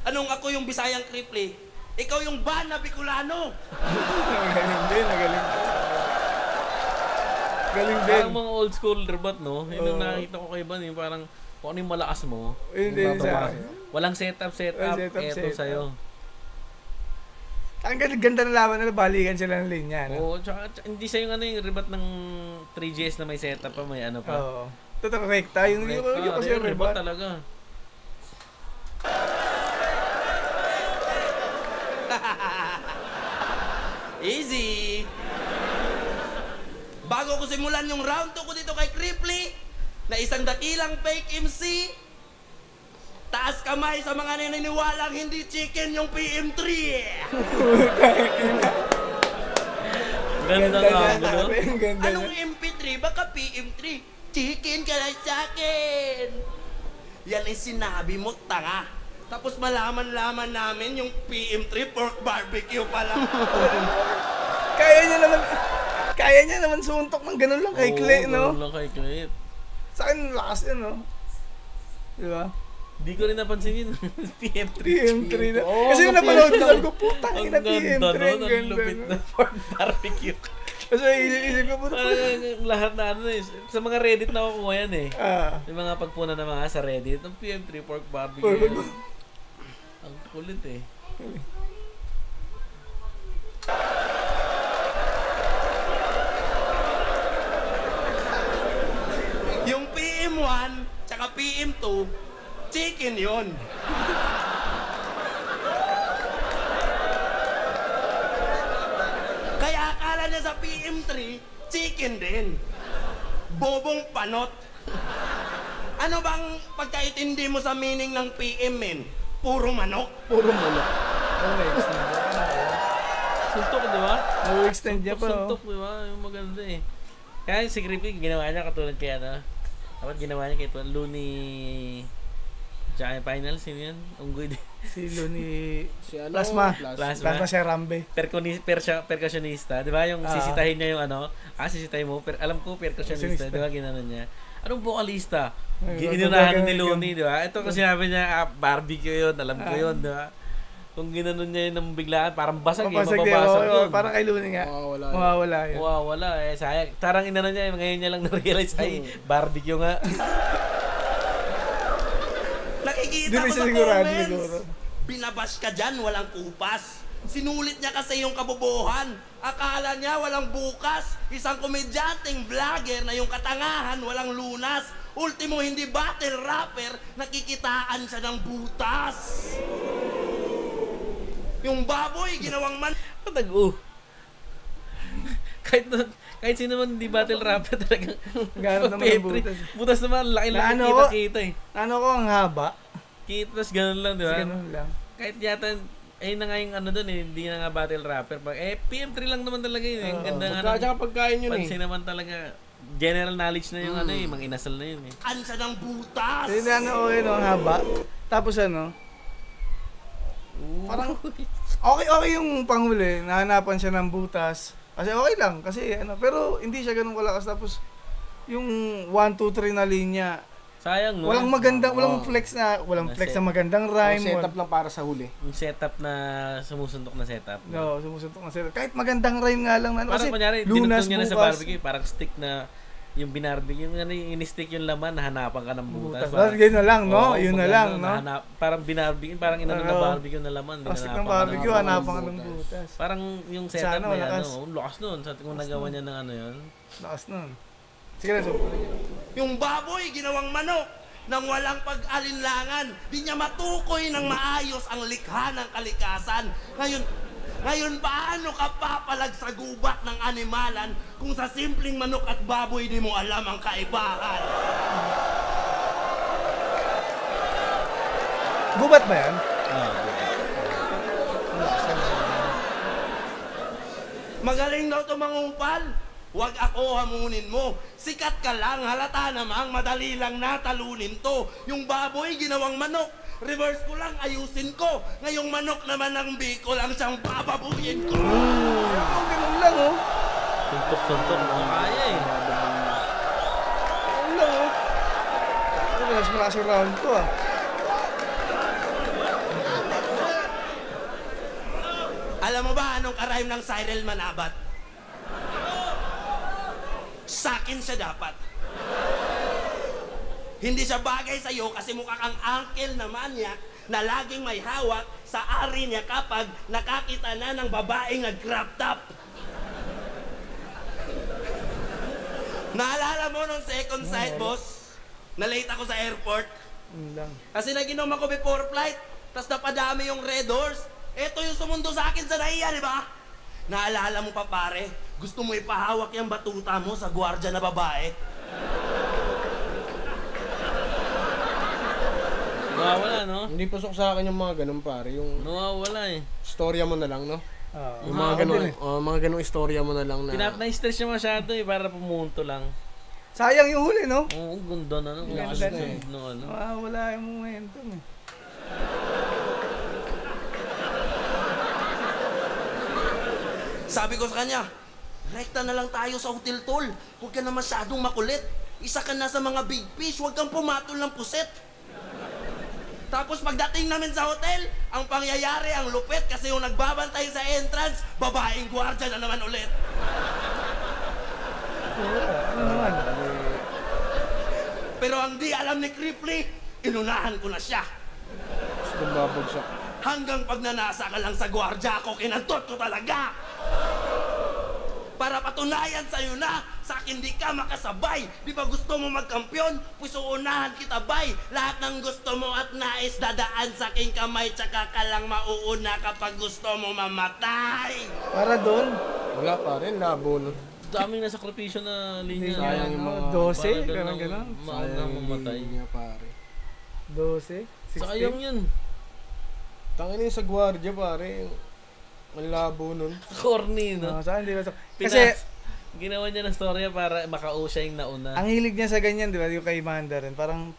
F: Anong ako yung Bisayang Kripli? Ikaw yung Ban na Bicolano.
B: Galing din, galing. Galing din.
C: Parang mga old school rebat, no? Yun yung nakita ko kay Ban, yung parang kung ano yung malakas mo.
B: Hindi sa
C: walang setup, eto sa'yo.
B: Ang ganda na laban nila, balikan sila ng linya, no?
C: Oo, tsaka hindi siya yung ano yung rebat ng 3GS na may setup pa, may ano pa.
B: Oo. Totoo, rekta. Yung kasi yung
C: rebat
B: rebat.
C: talaga.
F: Easy. Bago ko simulan yung round 2 ko dito kay Kripli, na isang dakilang fake MC, taas kamay sa mga naniniwalang hindi chicken yung PM3.
C: Ganda nga, no?
F: Anong MP3? Baka PM3. Chicken ka lang sa akin. Yan ay sinabi mo, tanga. Tapos malaman-laman namin yung PM3 pork barbecue pala.
B: Kaya niya naman suntok ng ganun lang kay Clay, no?
C: Ganun lang kay Clay.
B: Sa akin, lakas yun, no? Di ba?
C: Di ko rin napansin yun. PM3.
B: PM3 na. Kasi yung napanood ko, sabi ko, putang ina PM3.
C: Ang lupit na pork barbecue.
B: Kasi isip ko,
C: lahat na ano eh. Sa mga Reddit na ako yan eh.
B: Yung
C: mga pagpuna ng mga sa Reddit, ng PM3 pork barbecue. Ang kulit eh.
F: Yung PM1 tsaka PM2, chicken yon. Kaya akala niya sa PM3, chicken din. Bobong panot. Ano bang pagkaintindi mo sa meaning ng PM, men? Puro manok?
B: Puro manok.
C: Suntok, di ba?
B: Na-extend niya pa.
C: Suntok, di ba? Yung maganda eh. Kaya si Creepy, ginawa niya katulad kaya na. Dapat ginawa niya kay Tuan Looney. Tsaka yung final, sino yun? Unggoy din.
B: Si Looney.
A: Si
B: Plasma.
C: Plasma
B: Si Rambe.
C: Percussionista. Di ba? Yung sisitahin niya yung ano. Sisitahin mo. Alam ko, percussionista. Di ba? Ginanon niya. Anong vocalista? Inunahan ni Looney, di ba? Ito kasi sinabi niya, barbecue yun. Alam ko yun, di ba? Kung ginanon niya yun ng biglaan, parang basag eh. Mababasag yun.
B: Parang kay Looney nga. Mawawala yun.
C: Mawawala eh. Sayang. Tarang inanon niya. Ngayon niya lang na-realize, ay, barbecue nga.
F: Nakikita ko sa comments. Binabash ka dyan, walang kupas. Sinulit niya kasi yung kabobohan. Akala niya walang bukas. Isang komedyanteng vlogger na yung katangahan walang lunas. Ultimo hindi battle rapper, nakikitaan siya ng butas. Yung baboy, ginawang man... kahit sino man hindi battle rapper talagang...
B: Gano'n naman ang butas.
C: Butas naman, laki-laki kita eh.
B: Ano ko ang haba?
C: Kitas gano'n lang, di ba?
B: Gano'n lang.
C: Kahit yata, ayun na nga yung ano doon eh, hindi na nga battle rapper. PM3 lang naman talaga yun. Ang ganda nga.
A: Tsaka pagkain yun eh.
C: Pansin naman talaga. General knowledge na yung ano eh, mga inasal na yun eh.
F: Ansa ng butas!
B: Hindi na ang haba. Tapos parang okay yung panghuli. Nahanapan siya ng butas. Kasi okay lang. Kasi pero hindi siya ganun kalakas. Tapos yung 1, 2, 3 na linya.
C: Sayang, no?
B: Walang flex na magandang rhyme.
A: Setup lang para sa huli.
C: Yung setup na sumusuntok na setup.
B: No, sumusuntok na setup. Kahit magandang rhyme nga lang.
C: Parang kunyari, dinutong niya na sa barbecue, parang stick na yung binarbecue, yung in-stick yung laman, nahanapan ka ng butas.
B: Yun na lang, no? Yun na lang, no?
C: Parang binarbecue, parang inano na barbecue na laman.
B: Stick ng barbecue, hanapan ka ng butas.
C: Parang yung setup na yan, lakas nun. Kung nagawa niya ng ano yun.
B: Lakas nun. Sige na,
F: yung baboy, ginawang manok, nang walang pag-alinlangan, di niya matukoy ng maayos ang likha ng kalikasan. Ngayon paano ka papalag sa gubat ng animalan kung sa simpleng manok at baboy di mo alam ang kaibahan?
B: Gubat ba yan?
F: Magaling daw ito mangumpal. Huwag ako hamunin mo. Sikat ka lang, halata namang madali lang natalunin to. Yung baboy, ginawang manok. Reverse ko lang, ayusin ko. Ngayong manok naman ng Bicol ang siyang bababuyin ko.
B: Ganun lang, oh.
C: Suntok-suntok, mga kaya eh.
B: Ganun lang, oh. Ito, malakas yung round ko, ah.
F: anong karayom ng Cyril Manabat? Sakin siya dapat. Hindi siya bagay sa'yo kasi mukha kang uncle na manyak na laging may hawak sa ari niya kapag nakakita na ng babaeng nag-crop top. Naalala mo nung second sight, boss? Na late ako sa airport? Kasi naginom ako before flight, tas napadami yung red horse. Ito yung sumundo sa akin sa naiya, di ba? Naalala mo pa, pare? Gusto mo ipahawak yung batuta mo sa gwardiya na babae?
C: Nawawala, no?
A: Hindi pasok sa akin yung mga ganun, pare. Yung
C: Nawawala eh.
A: storya mo na lang, no? Yung mga ganung istorya mo na lang na...
C: Na-stress siya masyado eh, para pumunto lang.
B: Sayang yung huli, no?
C: Oo, ganda na.
B: Ganda na eh.
C: Ano.
B: Wala yung momentum eh.
F: Sabi ko sa kanya, rekta na lang tayo sa hotel, tol. Huwag ka na masyadong makulit. Isa ka na sa mga big fish, huwag kang pumatol ng puset. Tapos pagdating namin sa hotel, ang pangyayari, ang lupit, kasi yung nagbabantay sa entrance, babaeng gwardiya na naman ulit.
B: Ano naman?
F: Pero ang di alam ni Cripply, inunahan ko na siya.
A: Gusto babagsak.
F: Hanggang pag nanasa ka lang sa gwardiya ako, kinantot ko talaga. Para patunayan sa'yo na, sa akin di ka makasabay. Di ba gusto mo magkampiyon? Puso unahan kita, bay. Lahat ng gusto mo at nais dadaan sa aking kamay, tsaka ka lang mauuna kapag gusto mo mamatay.
B: Para doon?
A: Wala pa rin, labo, no?
C: Daming nasa sakripisyo na linya.
A: Sayang yung mga...
B: 12, gano'n.
C: Maunang mamatay.
A: Niya, pare.
B: 12, 16.
C: Sayang yun.
A: Tangin yung sa gwardiya, pare. Ang labo nun.
C: Corny, no?
B: Saan hindi ba? Kasi,
C: ginawa niya ng storya para makao siya yung nauna.
B: ang hilig niya sa ganyan, di ba? Yung kay Mandarin, parang,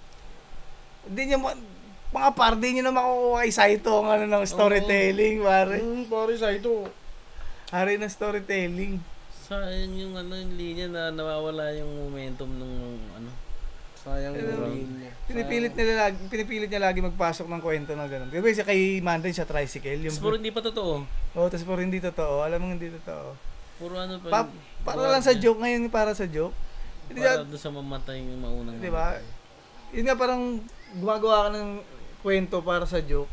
B: hindi niya, mga par, di niya na makukuha kay Saito ang ano ng storytelling, pare.
A: Pare, sa ito.
B: Hari ng storytelling.
C: Sayang yung ano, yung linya na nawawala yung momentum ng ano.
A: Sayang yung linya.
B: Pinipilit niya lagi magpasok ng kwento na gano'n. Diba siya kay Mandarin sa tricycle? Yung
C: Puro hindi pa totoo.
B: tapos puro hindi totoo. Alam mo hindi totoo.
C: Puro ano pa.
B: Para lang sa joke ngayon, para sa joke.
C: Para doon sa mamatay yung maunang.
B: Di ba? Yun nga parang gumagawa ka ng kwento para sa joke.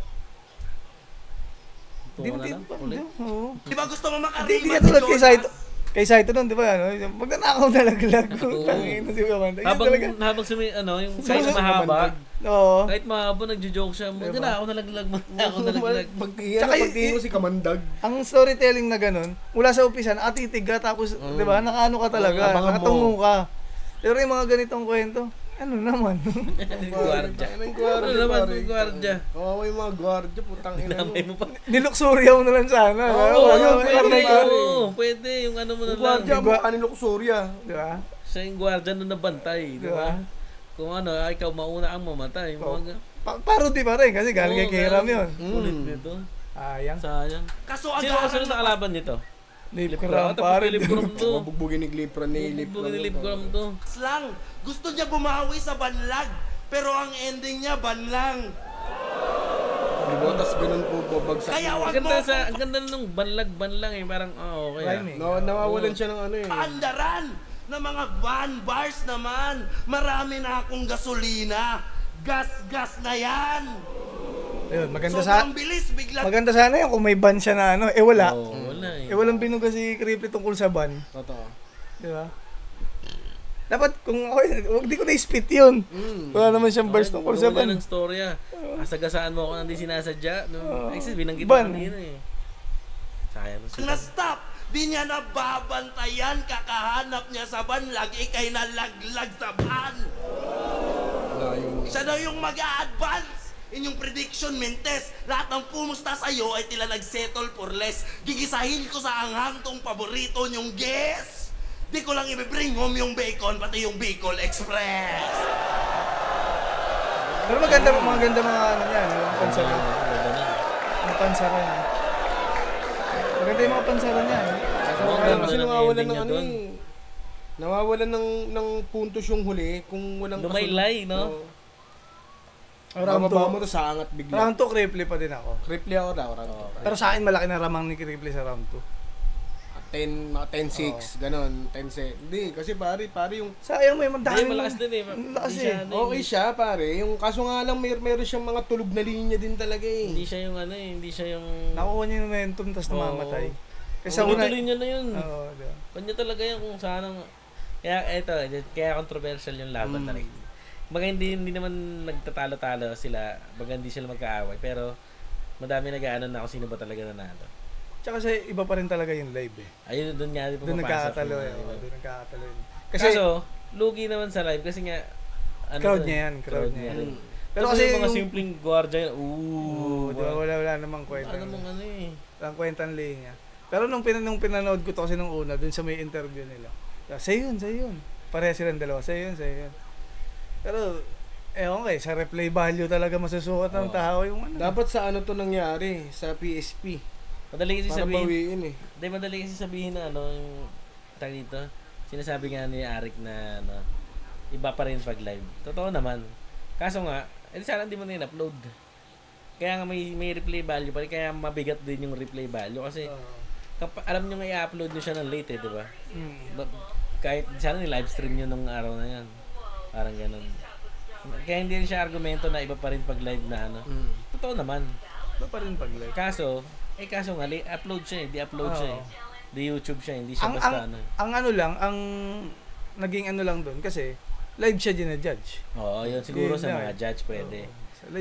C: Di ba lang? Ulit?
B: Oo.
F: Di ba gusto mo makarima?
B: Hindi ka tulad kay Saito. Kay Saito nun, di ba? Ano? Magnanakaw na laglag. Tangin na si Kamanda.
C: Habang ano, yung kahit mahaba.
B: Oo.
C: Kahit mahaba, nagjo-joke siya. Magnanakaw na laglag. Magnanakaw na laglag.
A: Pagtingin mo si Kamandag.
B: Ang storytelling na ganun, mula sa umpisa, nakatitig ka, tapos, di ba, nakaano ka talaga, nakatungo ka. Pero yung mga ganitong kwento, ano naman?
C: Gwardiya.
A: Ano
C: naman yung gwardiya?
A: Kawawa yung mga gwardiya, putang ina mo.
C: Damay mo pa.
B: Niluksuriya mo na lang sana.
C: Pwede. Yung ano mo na lang.
A: Gwardiya mo, kaniluksurya.
B: Di ba?
C: Siya yung gwardiya na nabantay. Di ba? Kung ano, ikaw mauna ang mamatay.
B: Parody pa rin, kasi galing kay Kiram yun.
C: Ulit nito. Sayang.
F: Kaso
C: Sino kasunod sa kalaban nito?
B: Lip Kram pa rin.
A: Mabugbugin ni Glipron ni
C: Lip Kram to.
F: lang. Gusto niya bumawi sa banlag, pero ang ending niya banlang.
A: Diba? Tapos ganun po babagsak.
F: Kaya wag mo
C: Ang ganda nung banlag eh. Parang, okay.
A: Nawawalan siya ng ano eh.
F: paandaran na mga van bars naman. Marami na akong gasolina. Gas na yan.
B: Ayun,
F: Sobrang bilis, bigla.
B: maganda sana yun kung may ban siya na ano. Wala.
C: Wala eh.
B: Walang binuga si Cripply tungkol sa ban.
A: Totoo.
B: Di ba? Dapat kung hindi ko na-spit yun. Wala naman siyang verse tungkol sa ban.
C: Wala ng storya. Asagasaan mo ako na hindi sinasadya. Exit, binanggit
B: Ban.
C: mo kanina eh. Sayang.
F: Na-stop. Di niya nababantayan, kakahanap niya sa banlag, ikay nalaglag sa ban. Siya na yung mag-a-advance. Inyong prediction, Mentes, lahat ng pumusta sa'yo ay tila nag-settle for less. Gigisahin ko sa anghang tong paborito niyong guess. Di ko lang i-bring home yung bacon, pati yung Bicol Express.
B: Pero maganda mga ano yan, yung pansaran. Yung pansaran. Maganda yung mga pansaran niya.
A: Kasi nawawalan ng ano eh. Nawawalan ng puntos yung huli kung walang
C: Lumaylay, no?
B: Round
A: Bababa
B: 2.
A: mo to sa angat bigla.
B: Round 2, Cripply pa din ako.
A: Cripply ako daw, round 2.
B: Pero sa akin, malaki na ramang ni Cripply sa round 2.
A: 10-6, ganon, 10-7. Hindi, kasi pare yung...
B: Sayang may mandami.
C: Malakas din eh.
B: Malakas
C: Hindi
B: eh.
C: siya,
A: Okay siya, pare. Yung kaso nga lang, meron siyang mga tulog na linya din talaga eh.
C: Hindi siya yung hindi siya yung...
B: Nakuha niya yung momentum, tapos namamatay. Kasi
C: Sa
B: una...
C: tuloy niya na yun.
B: Oo, diba?
C: Kanya talaga yan kung saan kaya controversial yung laban talaga. Baga hindi naman nagtatalo-talo sila, baga hindi sila magkaaway, pero madami nag-aano na kung sino ba talaga nanalo.
B: Tsaka kasi iba pa rin talaga yung live eh.
C: Ayun, doon nga din
B: Doon
C: pumapasok.
B: nagkakatalo eh.
C: Diba?
B: Doon nagkakatalo yun.
C: Kasi, lugi naman sa live kasi nga,
B: crowd niya yan, crowd niya yan. Pero kasi
C: yung mga
B: yung...
C: simpleng guardia,
B: diba, wala namang kwenta.
C: Ano mong
B: Walang kwentang linya. Pero nung pinanood ko to kasi nung una, dun sa may interview nila. Sa'yo yun. Pareha silang dalawa. Sa'yo yun. Pero, okay, sa replay value talaga masusukat ng tao yung ano.
A: Dapat sa ano to nangyari, sa PSP.
C: Madali kasi
A: Para
C: sabihin.
A: bawiin eh.
C: Madali kasi sabihin na yung tag dito. Sinasabi nga ni Arik na iba pa rin pag live. Totoo naman. Kaso nga, sana hindi mo na in-upload. Kaya nga may replay value pa rin. Kaya mabigat din yung replay value. Kasi alam nyo nga i-upload nyo siya ng late eh, di ba? Kahit sana ni live stream nyo nung araw na yan. Parang ganun. Kaya hindi rin siya argumento na iba pa rin pag live na Totoo naman.
B: Iba pa rin pag live.
C: Kaso nga, upload siya di upload siya di YouTube siya, hindi siya basta
B: Ang ano lang, ang naging ano lang doon kasi live siya ginajudge.
C: Oo, yun siguro sa mga judge pwede.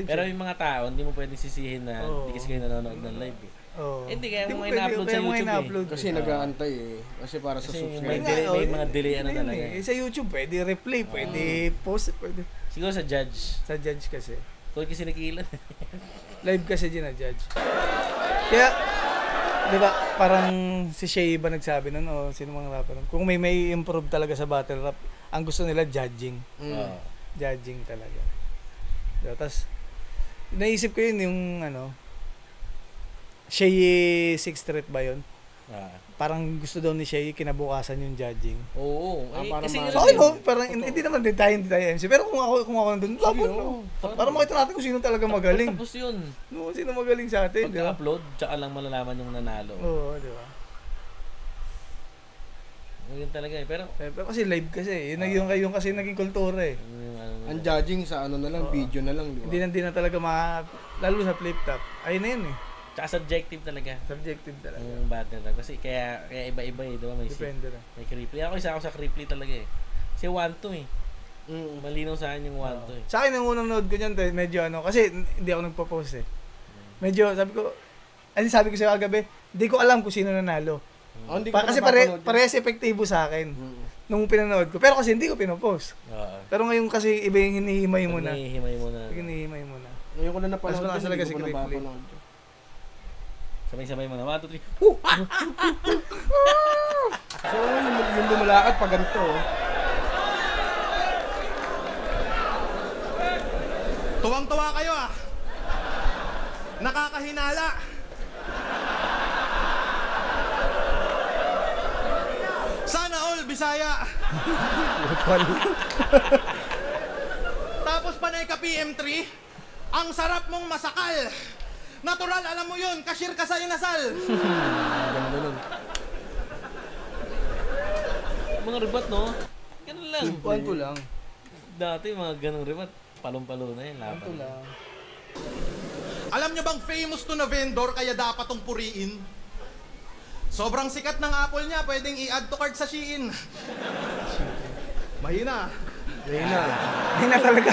C: Pero yung mga tao, hindi mo pwedeng sisihin na hindi kasi kayo nanonood ng live eh. Hindi kaya mo ina-upload sa YouTube
A: Kasi nag-aantay eh. Kasi para sa subscribe.
C: May mga delay talaga eh.
B: Sa YouTube pwede replay, pwede post, pwede.
C: Siguro sa judge.
B: Sa judge kasi.
C: Kung kasi nakikilan.
B: Live kasi ginajudge. Kaya, di ba, parang si Shay ba nagsabi nun o sino mga rapper nun? Kung may improve talaga sa battle rap, ang gusto nila judging. Judging talaga. Diba? Tapos, naisip ko yun yung Shay 6th Street ba yun? Parang gusto daw ni Shay kinabukasan yung judging.
C: Oo.
B: Kasi parang hindi naman din tayo MC. Pero kung ako nandun, labon. Para makita natin kung sino talaga magaling.
C: Tapos yun.
B: Sino magaling sa atin.
C: Pagka-upload, tsaka lang malalaman yung nanalo.
B: Oo, di ba?
C: Yun talaga eh. Pero
B: kasi live kasi. Yung kasi naging kultura eh.
A: Ang judging sa ano na lang, video na lang, di ba?
B: Hindi na talaga lalo sa flip top. Ayun na yun eh.
C: Tsaka subjective talaga.
B: Subjective talaga.
C: Yung battle rap. Kasi kaya iba-iba eh. Diba?
B: Depende lang.
C: May Cripply. Isa ako sa Cripply talaga eh. Kasi 1-2 eh. Malinaw sa akin yung 1-2 eh.
B: Sa akin, yung unang nood ko dyan, medyo kasi hindi ako nagpo-post eh. Medyo, sabi ko sa kagabi, hindi ko alam kung sino nanalo. Kasi parehas epektibo sa akin. Nung pinanood ko. Pero kasi hindi ko pinopost. Pero ngayon kasi iba yung hinihimay mo na. Hinihimay mo na.
A: Ngayon ko na napanood.
B: Mas talaga si Cripply.
C: Sabay-sabay mo na. 1, 2, 3.
A: So, yung lumalakad pa ganito.
E: Tuwang-tuwa kayo Nakakahinala. Sana all Bisaya. Tapos panay ka PM3. Ang sarap mong masakal. Natural, alam mo yun. Cashier ka sa inasal.
A: Ganda nun.
C: Mga ribat, no? Ganun lang.
B: Kwanto lang.
C: Dati, mga ganong ribat. Palong-palo na yun.
B: Kwanto lang.
E: Alam nyo bang famous to na vendor kaya dapat tong puriin? Sobrang sikat ng Apple niya, pwedeng i-add to cart sa Shein. Mahina.
B: Mahina talaga.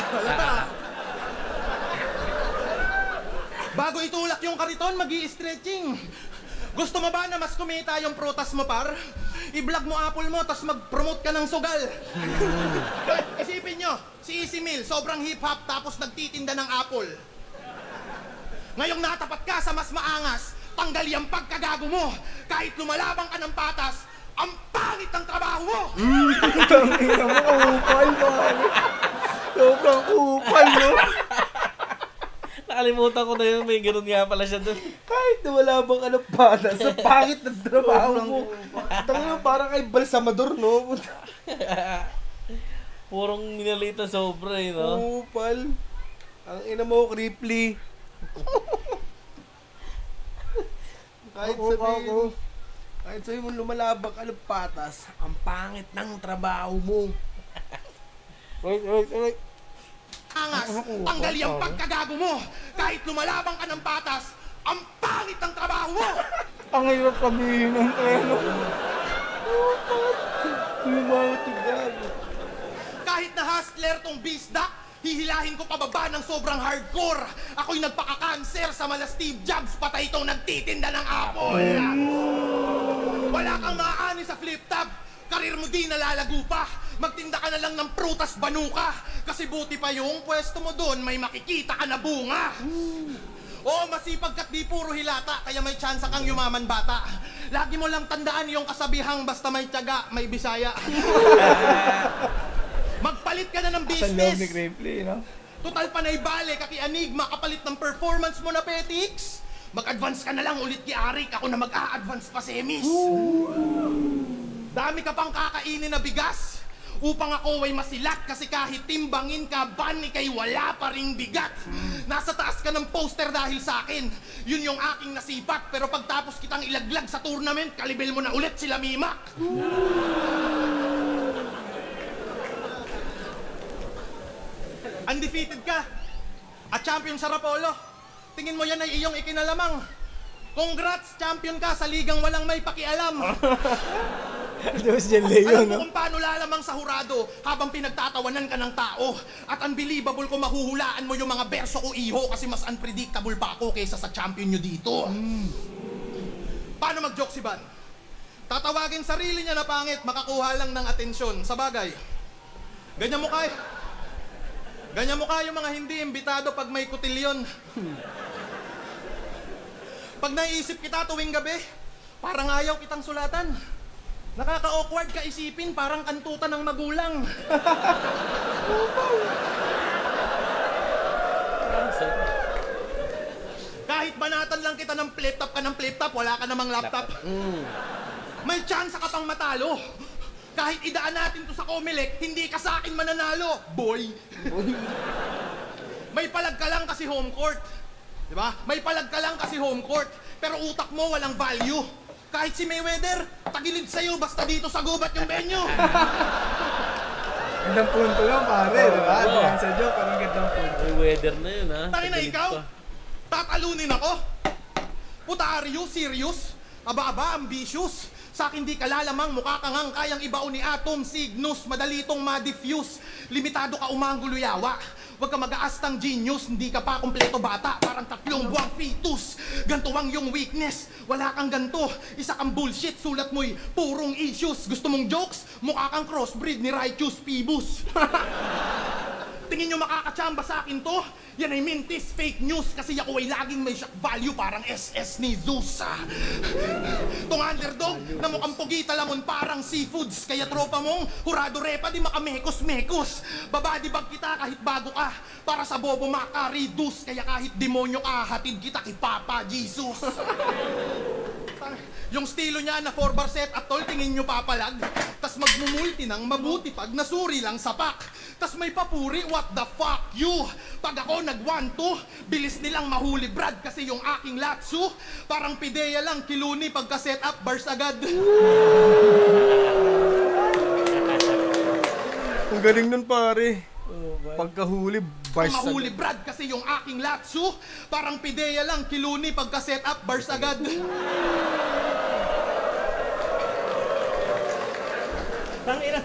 E: Bago itulak yung kariton, mag-i-stretching. Gusto mo ba na mas kumita yung prutas mo, par? I-vlog mo Apple mo, tas mag-promote ka ng sugal. Isipin nyo, si Easy Meal, sobrang hip-hop, tapos nagtitinda ng Apple. Ngayong natapat ka sa mas maangas, tanggal yung pagkagago mo. Kahit lumalabang ka ng patas, ang pangit ng trabaho mo!
B: Tangina mo, kupal ba? Sobrang kupal, no?
C: Nakalimutan ko na yun. May ganun nga pala siya doon.
A: Kahit wala bang ano pa, sa pangit ng trabaho mo. Tangina, parang kay Balsamador, no?
C: Purong minalita sobra eh, no?
A: Kupal. Ang ina mo, Cripply. Kahit sabihin mo lumalabak ka ng patas, ang pangit ng trabaho mo.
E: Angas, tanggali ang pagkagago mo. Kahit lumalabang ka ng patas, ang pangit ng trabaho mo.
B: Ang hirap sabihin ng treno.
E: Kahit na hustler tong bisdak, hihilahin ko pababa ng sobrang hardcore. Ako'y nagpaka-cancer sa mala Steve Jobs, patay itong nagtitinda ng apple. Wala kang maaani sa flip-top, karir mo di nalalago pa. Magtinda ka na lang ng prutas banuka, kasi buti pa yung pwesto mo doon, may makikita ka na bunga. Oo, masipag ka't di puro hilata, kaya may tsansa kang yumaman bata. Lagi mo lang tandaan yung kasabihang basta may tiyaga, may bisaya. Magpalit ka na ng business.
B: Sa loob ni Cripply, no?
E: Total panay bale, kaki Enigma, kapalit ng performance mo na Petix. Mag-advance ka na lang ulit kay Arik, ako na mag-a-advance pa semis. Dami ka pang kakainin na bigas. Upang ako ay masilat, kasi kahit timbangin ka, ban ikay wala pa ring bigat. Nasa taas ka ng poster dahil sa akin. Yun yung aking nasipat, pero pagtapos kitang ilaglag sa tournament, kalibel mo na ulit sila Mimak. Undefeated ka at champion sa Rapolo. Tingin mo yan ay iyong ikinalamang. Congrats, champion ka sa ligang walang may pakialam. Alam mo kung paano lalamang sa hurado habang pinagtatawanan ka ng tao. At unbelievable kung mahuhulaan mo yung mga berso ko, iho, kasi mas unpredictable pa ako kaysa sa champion nyo dito. Paano mag-joke si Van? Tatawagin sarili niya na pangit, makakuha lang ng atensyon. Sa bagay, ganyan mo kaya. Ganyan mo kaya yung mga hindi imbitado pag may kutilyon. Pag naiisip kita tuwing gabi, parang ayaw kitang sulatan. Nakaka-awkward ka isipin, parang kantutan ng magulang. Kahit banatan lang kita ng flip-top ka ng flip-top, wala ka namang laptop. May chance ka pang matalo. Kahit idaan natin to sa Comelec, hindi ka sa akin mananalo, boy. May palag ka lang kasi home court. Diba? May palag ka lang kasi home court. Pero utak mo walang value. Kahit si Mayweather, tagilid sa'yo basta dito sa gubat yung venue.
B: Gandang punto lang, pare. Diba? Diyan sa joke, parang gandang punto.
C: Mayweather na yun, ha?
E: Tangin na ikaw, tatalunin ako. Puta, are you serious? Aba-aba, ambitious. Sa akin di ka lalamang, mukha kang ang kayang ibaon ni Atom, Cygnus, madali itong ma-diffuse. Limitado ka umanggulo yawa. Huwag ka mag-aastang genius, hindi ka pa kompleto bata, parang 3 buwang fetus. Ganto ang yung weakness, wala kang ganto. Isa kang bullshit, sulat mo'y purong issues. Gusto mong jokes? Mukha kang crossbreed ni Righteous Phoebus. Tingin nyo makakachamba sa akin to? Yan ay mintis, fake news, kasi ako ay laging may shock value parang SS ni Zeus. Tong underdog na mukhang pugita lamon parang seafoods, kaya tropa mong hurado repa di makamekos-mekos. Babadi bag kita kahit bago ka, para sa bobo makareduce, kaya kahit demonyo ka, hatid kita kay Papa Jesus. Yung estilo niya na 4-bar set at tol, tingin nyo papalag. Tas magmumulti ng mabuti pag nasuri lang sa pack. Tas may papuri, what the fuck you? Pag ako nag-1-2, bilis nilang mahuli Brad, kasi yung aking latsu parang pideya lang kiluni pagka set up bars agad.
A: Ang galing nun, pare. Pagkahuli, bars agad.
E: Mahuli Brad, kasi yung aking latsu parang pideya lang kiluni pagka set up bars agad. Tangina,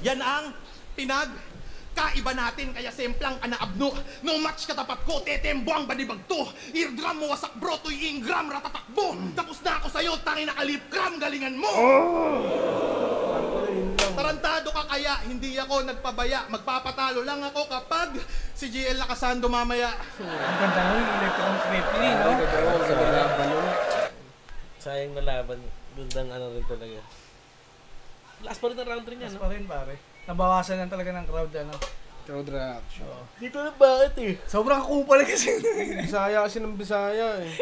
E: yan ang pinagkaiba natin, kaya semplang ka na abno. No match katapat ko, tetembo ang badibag to. Eardrum mo wasak bro, to'y ingram ratatakbo. Tapos na ako sa'yo, tangina kalipkram, galingan mo. Tarantado ka kaya, hindi ako nagpabaya. Magpapatalo lang ako kapag si GL nakasando mamaya.
B: Ang ganda nun, electron Cripply, no?
C: Sayang na laban. Gandang ano rin talaga. Last pa rin ang round 3 niya,
B: Mas
C: no?
B: pa rin, pare. Nabawasan lang talaga ng crowd, ano?
A: Crowd reaction.
C: Dito na bakit eh?
B: Sobrang kupal kasi.
A: Bisaya kasi ng Bisaya eh.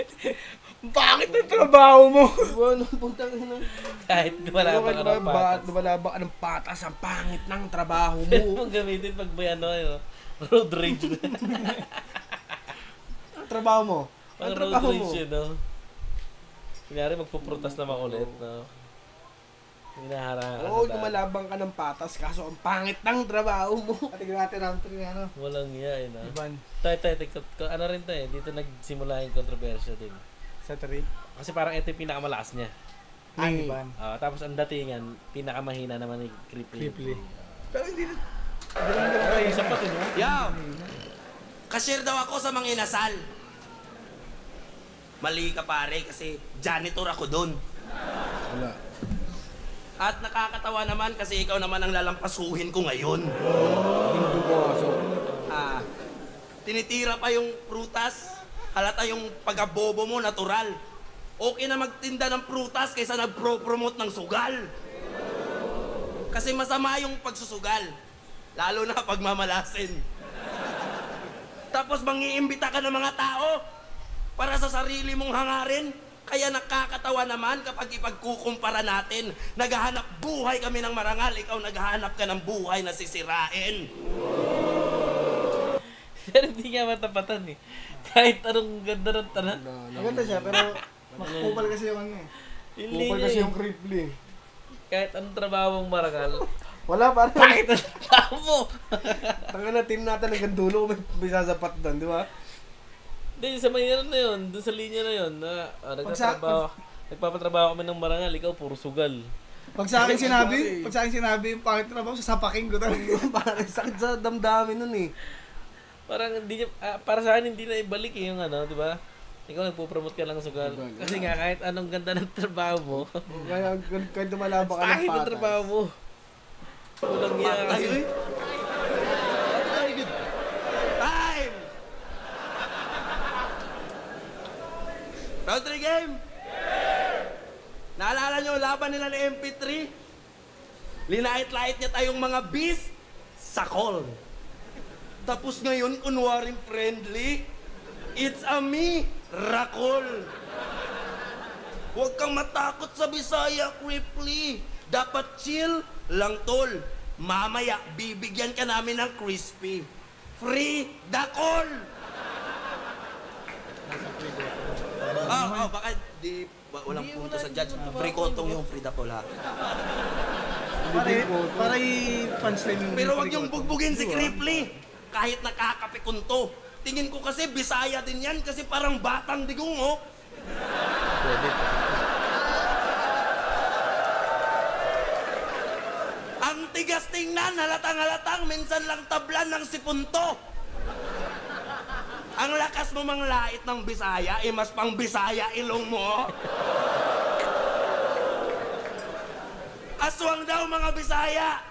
B: Bakit ang trabaho mo?
A: Ano puntang ina?
C: Kahit wala pa ka ng patas.
A: Lumalaba ka ng patas, ang pangit ng trabaho mo.
C: Pwede mong gamitin pag may ano, Road rage.
A: Ang trabaho mo?
C: Pang
A: Ang
C: road
A: trabaho mo?
C: rage yun, no? Kunyari, magpuprotas naman ulit, no? Hinaharangan
A: Oo,
C: na
A: lumalabang ka ng patas, kaso ang pangit ng trabaho mo.
B: Tingnan natin round 3 ano.
C: walang iya, no?
B: Iban
C: Ano rin to eh, dito nagsimula yung kontrobersya din.
B: sa 3.
C: Kasi parang ito yung pinakamalakas niya.
B: Ang Iban.
C: Tapos ang datingan, pinakamahina naman ni Cripply.
B: Cripply. Pero hindi na.
C: Ay, isa pa din, no?
F: Yo! Cashier daw ako sa mga inasal. Mali ka pare kasi janitor ako doon.
A: Wala.
F: At nakakatawa naman kasi ikaw naman ang lalampasuhin ko ngayon.
A: Hindi ko aso.
F: Tinitira pa yung prutas. Halata yung pagkabobo mo, natural. Okay na magtinda ng prutas kaysa nagpro-promote ng sugal. Kasi masama yung pagsusugal. Lalo na pag mamalasin. Tapos mangiimbita ka ng mga tao para sa sarili mong hangarin. Kaya nakakatawa naman kapag ipagkukumpara natin. Naghahanap buhay kami ng marangal, ikaw naghahanap ka ng buhay na sisirain.
C: Pero hindi nga matapatan eh. Kahit anong ganda ng tanan.
B: Maganda siya pero makakupal kasi yung ano eh.
A: Kupal kasi yung Cripply.
C: Kahit anong trabaho mong marangal.
A: Wala parang.
C: Bakit ang trabaho mo?
A: Tanga na, team natin hanggang dulo kung may sasapat doon, di ba?
C: Hindi, sa may na yun, doon sa linya na yun, na nagpapatrabaho kami ng marangal, ikaw puro sugal.
B: Pag sa akin sinabi yung pangit na trabaho, sasapaking ko talaga.
A: Parang sakit sa damdamin nun eh.
C: Parang hindi niya, para sa akin hindi na ibalik eh yung ano, di ba? Ikaw nagpo-promote ka lang ng sugal. Kasi nga kahit anong ganda ng trabaho mo,
A: Kahit dumalaba ka ng
C: kahit ang
A: patas.
C: trabaho mo, walang niya kasi.
F: Time! Round 3 game? Naalala nyo laban nila ni MP3? Linait-lait niya tayong mga beast sa call. Tapos ngayon, kunwaring friendly, it's a me, Rakol. Huwag kang matakot sa Bisaya, Cripply. Dapat chill lang, tol. Mamaya, bibigyan ka namin ng crispy. Free the call! Baka di walang punto sa judge. Free kotong yung free the call, ha?
B: Para i-punchline yung
F: Pero wag yung bugbugin si Cripply. Kahit nakakapikunto. Tingin ko kasi Bisaya din yan kasi parang batang digong, oh. Ang tigas tingnan, halatang-halatang, minsan lang tablan ng sipunto. Ang lakas mo manglait ng Bisaya, mas pang Bisaya ilong mo. Aswang daw mga Bisaya.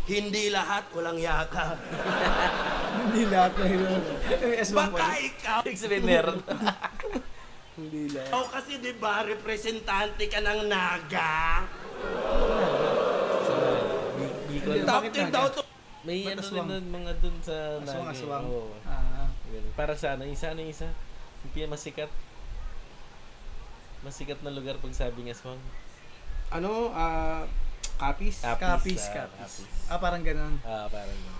F: Hindi lahat walang yaka.
B: Hindi lahat na yun.
F: Baka ikaw.
C: Ibig sabihin meron.
A: Hindi lang.
F: Ikaw kasi di ba representante ka ng Naga? Top 10 daw to.
C: May
B: Ba't
C: ano
B: aswang?
C: rin mga dun sa
B: Aswang,
C: Nagi.
B: aswang.
C: Oo. Ganun. Para sa ano, isa. Yung pinamasikat. Masikat na lugar pag sabing aswang.
A: Ano, Kapis?
B: Kapis. Parang ganun.
C: Parang yun.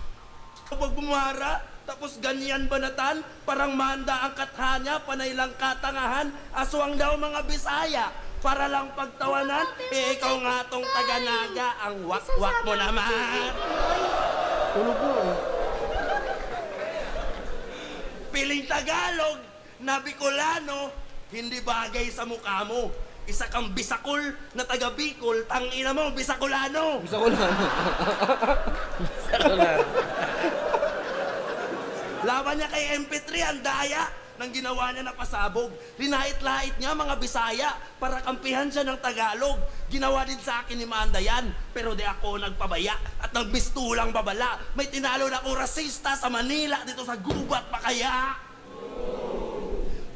F: Pag bumara, tapos ganyan banatan, parang manda ang kathanya, panay lang katangahan, aswang daw mga Bisaya. Para lang pagtawanan, ikaw nga tong taga-Naga, ang wak-wak mo naman.
A: Tulog ko eh.
F: Piling Tagalog na Bicolano, hindi bagay sa mukha mo. Isa kang Bisakol na taga Bicol, tangina mo, Bisacolano.
A: Gusto ko lang.
F: Laban niya kay MP3, ang daya ng ginawa niya na pasabog. Linait-lait niya mga Bisaya para kampihan siya ng Tagalog. Ginawa din sa akin ni Manda yan, pero di ako nagpabaya at nagbistulang babala. May tinalo na akong rasista sa Manila dito sa gubat pa kaya.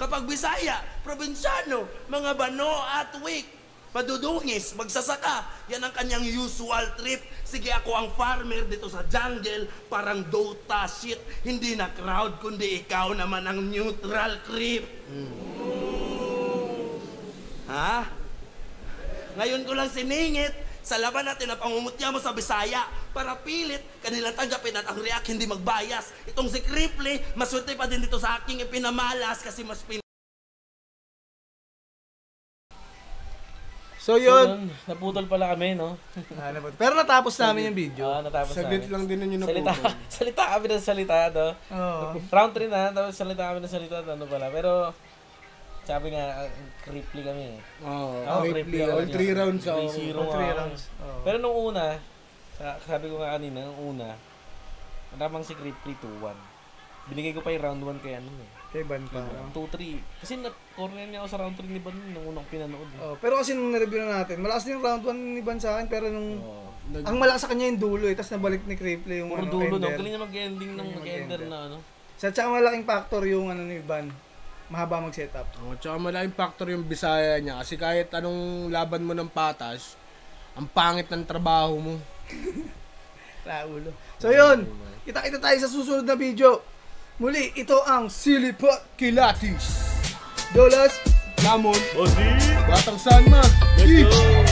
F: Kapag Bisaya, probinsyano, mga Bano at Wik, madudungis, magsasaka, yan ang kanyang usual trip. Sige, ako ang farmer dito sa jungle, parang Dota shit. Hindi na crowd, kundi ikaw naman ang neutral creep. Ha? Ngayon ko lang siningit sa laban natin na pangungutya mo sa Bisaya para pilit kanilang tanggapin at ang react hindi magbayas. Itong si Cripply, maswerte pa din dito sa aking ipinamalas kasi mas
B: So yun,
C: naputol pala kami, no?
B: Pero natapos namin yung video.
C: Natapos
A: Saglit
C: namin.
A: lang din yun naputol.
C: Salita kami ng salita, no? Round 3 na, tapos salita kami ng salita, ano pala. Pero, sabi nga, Cripply kami.
A: Cripply. All 3 rounds.
C: 3-0
B: 3 rounds.
C: Pero nung una, sabi ko nga kanina, nung una, namang si Cripply 2-1. Binigay ko pa yung round 1 kay ano eh.
B: Kay Ban pa.
C: 2-3. Kasi corner niya ako sa round 3 ni Ban nung unang pinanood.
B: Pero kasi nung na-review na natin, malakas din yung round 1 ni Ban sa akin, pero nung ang malakas sa kanya yung dulo eh, tapos nabalik ni Cripply yung
C: puro
B: ano,
C: dulo,
B: ender.
C: no? Galing niya mag-ending ng mag-ender na ano.
B: Sa tsaka malaking factor yung ano ni Ban, mahaba mag-setup.
A: Tsaka malaking factor yung Bisaya niya kasi kahit anong laban mo ng patas, ang pangit ng trabaho mo.
B: Ulo. So yun, kita-kita tayo sa susunod na video. Muli, ito ang Silipat
A: Kilatis.
B: Dolas
A: Lamon Batang Sanma.
C: Let's go!